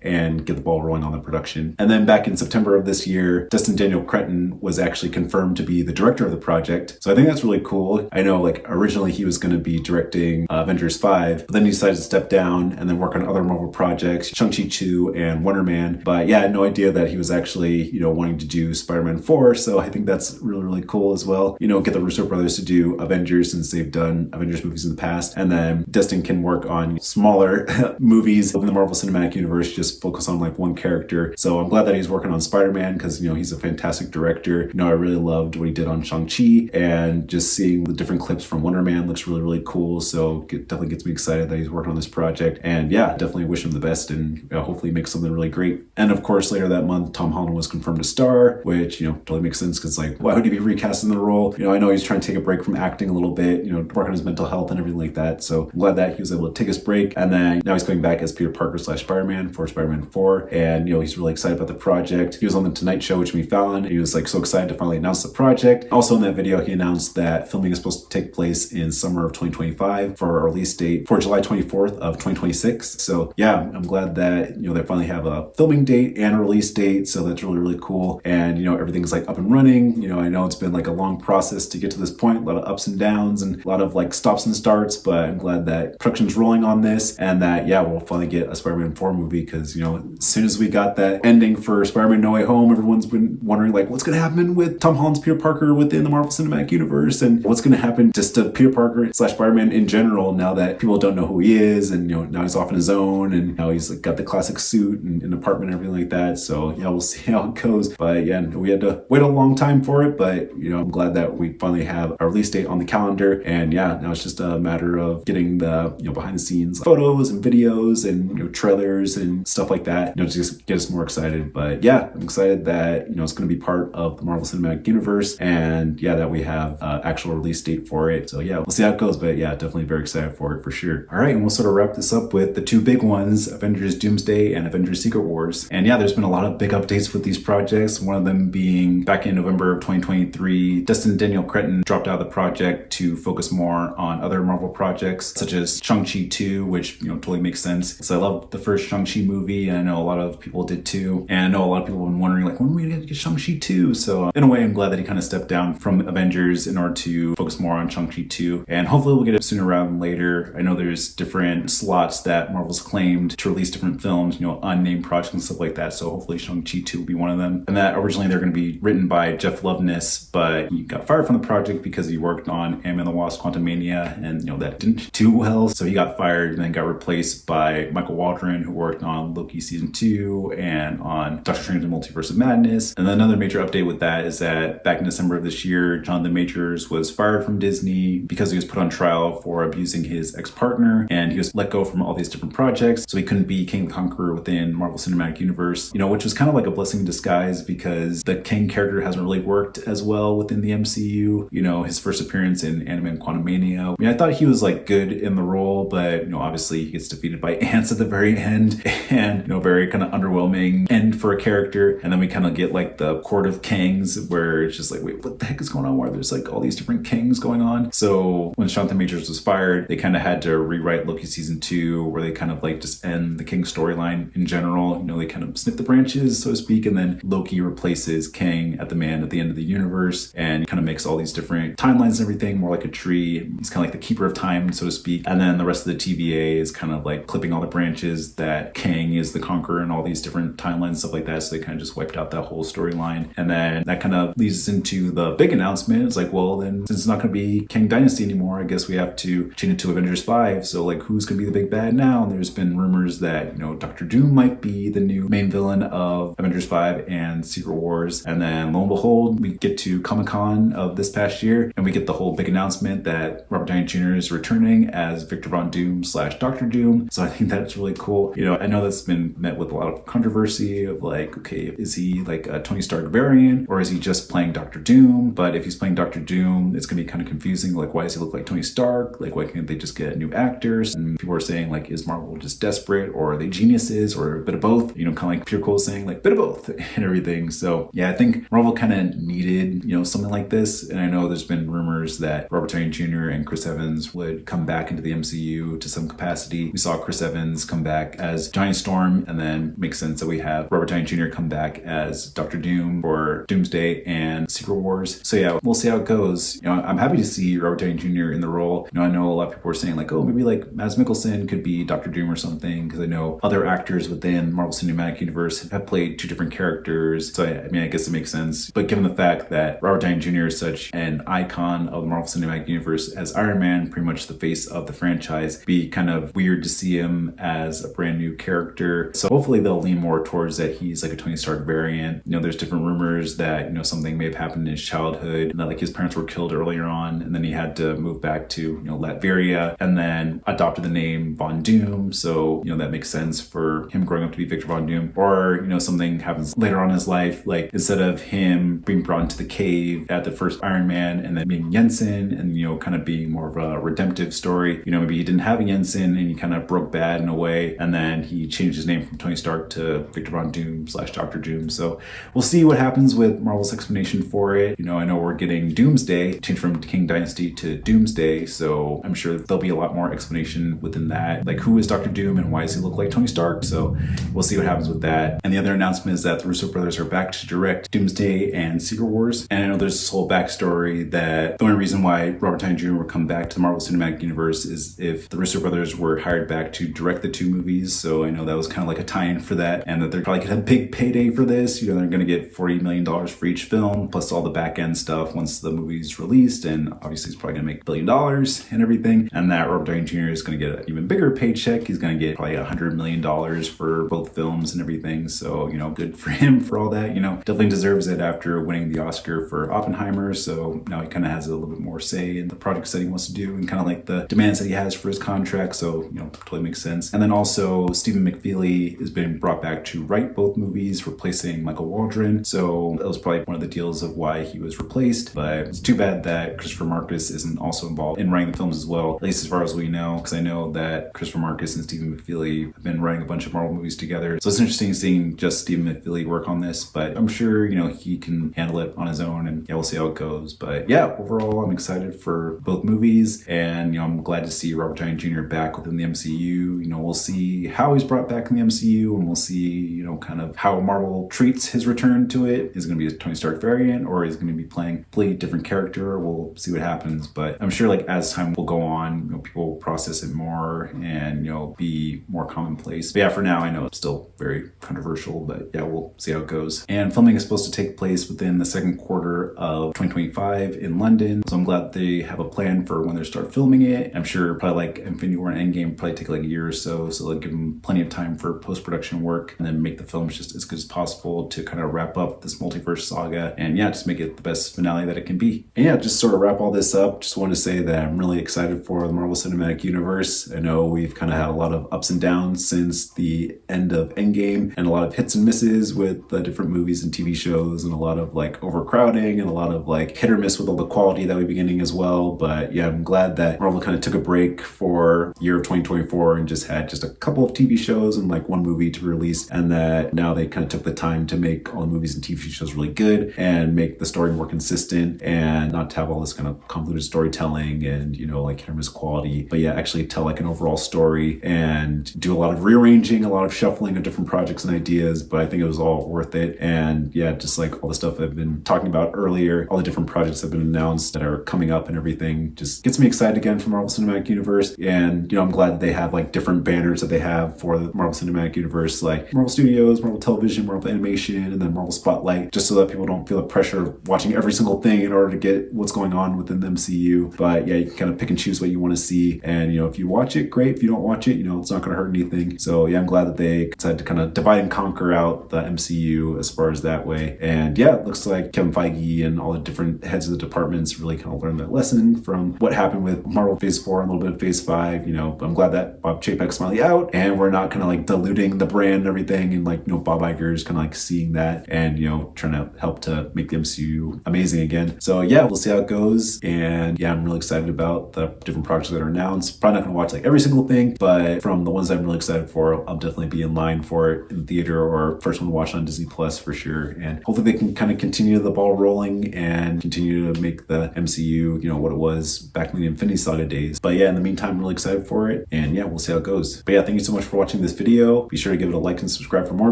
and get the ball rolling on the production. And then back in September of this year, Destin Daniel Cretton was actually confirmed to be the director of the project. So I think that's really cool. I know like originally he was going to be directing Avengers 5, but then he decided to step down and then work on other Marvel projects, Shang-Chi 2 and Wonder Man. But yeah, I had no idea that he was actually, wanting to do Spider-Man 4. So I think that's really, really cool as well. Get the Russo brothers to do Avengers since they've done Avengers movies in the past. And then Destin can work on smaller movies in the Marvel Cinematic Universe, just focus on like one character. So I'm glad that he's working on Spider-Man because, he's a fantastic director. I really loved what he did on Shang-Chi, and just seeing the different clips from Wonder Man looks really, really cool. So it definitely gets me excited that he's working on this project. And yeah, definitely wish him the best and hopefully make something really great. And of course, later that month, Tom Holland was confirmed to star, which, totally makes sense because like, why would he be recasting the role? I know he's trying to take a break from acting a little bit, work on his mental health and everything like that. So I'm glad that he was able to take his break. And then now he's coming back as Peter Parker / Spider-Man for Spider-Man 4. And, he's really excited about the project. He was on the Tonight Show with Jimmy Fallon. He was like so excited to finally announce the project. Also in that video, he announced that filming is supposed to take place in summer of 2025 for a release date for July 24th of 2026. So yeah, I'm glad that, they finally have a filming date and a release date. So that's really, really cool. And, everything's like up and running. I know it's been like a long process to get to this point, a lot of ups and downs and a lot of like stops and starts, but I'm glad that production's rolling on this and that, yeah, we'll finally get a Spider-Man 4 movie because, as soon as we got that ending for Spider-Man No Way Home, everyone's been wondering like what's going to happen with Tom Holland's Peter Parker within the Marvel Cinematic Universe and what's going to happen just to Peter Parker / Spider-Man in general now that people don't know who he is and, now he's off on his own and now he's like got the classic suit and an apartment and everything like that. So yeah, we'll see how it goes. But yeah, we had to wait a long time for it, but I'm glad that we finally have a release date on the calendar. And yeah, now it's just a matter of getting the behind the scenes photos and videos and trailers and stuff like that, to just get us more excited. But yeah, I'm excited that it's going to be part of the Marvel Cinematic Universe, and yeah, that we have actual release date for it. So yeah, we'll see how it goes, but yeah, definitely very excited for it for sure. All right, and we'll sort of wrap this up with the two big ones, Avengers Doomsday and Avengers Secret Wars. And yeah, there's been a lot of big updates with these projects, one of them being back in November of 2023, Destin Daniel Cretton dropped out of the project to focus more on other Marvel projects such as Shang-Chi 2, which totally makes sense because I love the first Shang-Chi movie and I know a lot of people did too, and I know a lot of people have been wondering like when are we going to get Shang-Chi 2? So in a way I'm glad that he kind of stepped down from Avengers in order to focus more on Shang-Chi 2, and hopefully we'll get it sooner rather than later. I know there's different slots that Marvel's claimed to release different films, unnamed projects and stuff like that, so hopefully Shang-Chi 2 will be one of them. And that originally they're going to be written by Jeff Loveness, but he got fired from the project because he worked on Ant-Man and the Wasp: Quantumania, and that didn't do well, so he got fired and then got replaced replaced by Michael Waldron, who worked on Loki season 2 and on Doctor Strange and the Multiverse of Madness. And then another major update with that is that back in December of this year, Jonathan Majors was fired from Disney because he was put on trial for abusing his ex-partner, and he was let go from all these different projects, so he couldn't be King the Conqueror within Marvel Cinematic Universe, which was kind of like a blessing in disguise because the King character hasn't really worked as well within the MCU. His first appearance in Ant-Man Quantumania, I thought he was like good in the role, but obviously he gets defeated by ants at the very end, and very kind of underwhelming end for a character. And then we kind of get like the Court of Kings, where it's just like, wait, what the heck is going on? Why there's like all these different kings going on? So when Jonathan Majors was fired, they kind of had to rewrite Loki season 2, where they kind of like just end the King storyline in general. They kind of snip the branches, so to speak, and then Loki replaces King at the end of the universe, and kind of makes all these different timelines and everything more like a tree. He's kind of like the keeper of time, so to speak. And then the rest of the TVA is kind of like clipping all the branches that King is the conqueror and all these different timelines, stuff like that. So they kind of just wiped out that whole storyline. And then that kind of leads us into the big announcement. It's like, well, then since it's not going to be King Dynasty anymore, I guess we have to change it to Avengers 5. So like, who's going to be the big bad now? And there's been rumors that, Doctor Doom might be the new main villain of Avengers 5 and Secret Wars. And then lo and behold, we get to Comic-Con of this past year, and we get the whole big announcement that Robert Downey Jr. is returning as Victor Von Doom / Dr. Doom. So I think that's really cool. I know that's been met with a lot of controversy of like, okay, is he like a Tony Stark variant, or is he just playing Dr. Doom? But if he's playing Dr. Doom, it's going to be kind of confusing. Like, why does he look like Tony Stark? Like, why can't they just get new actors? And people are saying like, is Marvel just desperate, or are they geniuses, or a bit of both? Kind of like Pure Cole saying like, bit of both and everything. So yeah, I think Marvel kind of needed, something like this. And I know there's been rumors that Robert Downey Jr. and Chris Evans would come back into the MCU to some capacity. We saw Chris Evans come back as Johnny Storm, and then makes sense that we have Robert Downey Jr. come back as Dr. Doom for Doomsday and Secret Wars. So yeah, we'll see how it goes. I'm happy to see Robert Downey Jr. in the role. I know a lot of people are saying like, oh, maybe like Mads Mikkelsen could be Dr. Doom or something, because I know other actors within Marvel Cinematic Universe have played 2 different characters. So I guess it makes sense. But given the fact that Robert Downey Jr. is such an icon of the Marvel Cinematic Universe as Iron Man, pretty much the face of the franchise, it'd be kind of weird to see him as a brand new character. So hopefully they'll lean more towards that he's like a Tony Stark variant. There's different rumors that, something may have happened in his childhood, and that like his parents were killed earlier on, and then he had to move back to, Latveria, and then adopted the name Von Doom. So, that makes sense for him growing up to be Victor Von Doom. Or, something happens later on in his life, like instead of him being brought into the cave at the first Iron Man and then being Jensen and, kind of being more of a redemptive story, maybe he didn't have a Jensen and he kind of broke bad in a way, and then he changed his name from Tony Stark to Victor Von Doom / Dr. Doom. So we'll see what happens with Marvel's explanation for it. I know we're getting Doomsday, changed from King Dynasty to Doomsday, so I'm sure there'll be a lot more explanation within that. Like, who is Dr. Doom and why does he look like Tony Stark? So we'll see what happens with that. And the other announcement is that the Russo brothers are back to direct Doomsday and Secret Wars. And I know there's this whole backstory that the only reason why Robert Downey Jr. would come back to the Marvel Cinematic Universe is if the Russo brothers were hired back to direct the 2 movies. So I know that was kind of like a tie-in for that, and that they're probably going to have a big payday for this. They're going to get $40 million for each film, plus all the back-end stuff once the movie's released, and obviously it's probably going to make $1 billion and everything. And that Robert Downey Jr. is going to get an even bigger paycheck. He's going to get probably $100 million for both films and everything. So, good for him for all that. Definitely deserves it after winning the Oscar for Oppenheimer. So now he kind of has a little bit more say in the projects that he wants to do, and kind of like the demands that he has for his contract. So, totally makes sense. And then also Stephen McFeely has been brought back to write both movies, replacing Michael Waldron. So that was probably one of the deals of why he was replaced. But it's too bad that Christopher Marcus isn't also involved in writing the films as well, at least as far as we know, because I know that Christopher Marcus and Stephen McFeely have been writing a bunch of Marvel movies together. So it's interesting seeing just Stephen McFeely work on this, but I'm sure, he can handle it on his own, and yeah, we'll see how it goes. But yeah, overall, I'm excited for both movies, and, I'm glad to see Robert Downey Jr. back within the MCU. We'll see how he's brought back in the MCU, and we'll see, kind of how Marvel treats his return to it. Is it going to be a Tony Stark variant, or is it going to be playing a completely different character? We'll see what happens. But I'm sure, like, as time will go on, people will process it more and, be more commonplace. But yeah, for now, I know it's still very controversial, but yeah, we'll see how it goes. And filming is supposed to take place within the second quarter of 2025 in London. So I'm glad they have a plan for when they start filming it. I'm sure probably like Infinity War and Endgame probably take like a year or so. So like give them plenty of time for post-production work and then make the films just as good as possible to kind of wrap up this multiverse saga and yeah, just make it the best finale that it can be. And yeah, just sort of wrap all this up. Just want to say that I'm really excited for the Marvel Cinematic Universe. I know we've kind of had a lot of ups and downs since the end of Endgame and a lot of hits and misses with the different movies and TV shows and a lot of like overcrowding and a lot of like hit or miss with all the quality that we've been getting as well. But yeah, I'm glad that Marvel kind of took a break for the year of 2024 and just had just a couple of TV shows and like one movie to release, and that now they kind of took the time to make all the movies and TV shows really good and make the story more consistent and not to have all this kind of convoluted storytelling and, you know, like hit or miss quality, but yeah, actually tell like an overall story and do a lot of rearranging, a lot of shuffling of different projects and ideas. But I think it was all worth it. And yeah, just like all the stuff I've been talking about earlier, all the different projects that have been announced that are coming up and everything just gets me excited again for Marvel Cinematic Universe. And, you know, I'm glad that they have like different banners that they have for the Marvel Cinematic Universe, like Marvel Studios, Marvel Television, Marvel Animation, and then Marvel Spotlight, just so that people don't feel the pressure of watching every single thing in order to get what's going on within the MCU. But yeah, you can kind of pick and choose what you want to see. And, you know, if you watch it, great. If you don't watch it, you know, it's not going to hurt anything. So yeah, I'm glad that they decided to kind of divide and conquer out the MCU as far as that way. And yeah, it looks like Kevin Feige and all the different heads of the departments really kind of learned that lesson from what happened with Marvel Phase 4 and a little bit of Phase 5. You know, I'm glad that Bob Chapek's finally out and we're not kind of like diluting the brand and everything. And like, you know, Bob Iger is kind of like seeing that and, you know, trying to help to make the MCU amazing again. So yeah, we'll see how it goes. And yeah, I'm really excited about the different projects that are announced. Probably not going to watch like every single thing, but from the ones that I'm really excited for, I'll definitely be in line for it in the theater or first one to watch on Disney Plus for sure. And hopefully they can kind of continue the ball rolling and continue to make the MCU, you know, what it was back in the Infinity Saga days. But yeah, in the meantime, I'm really excited for it. And yeah, we'll see how it goes. But yeah, thank you so much for watching this video. Be sure to give it a like and subscribe for more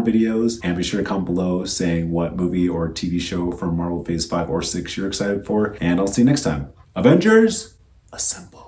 videos. And be sure to comment below saying what movie or TV show from Marvel Phase 5 or 6 you're excited for. And I'll see you next time. Avengers, assemble.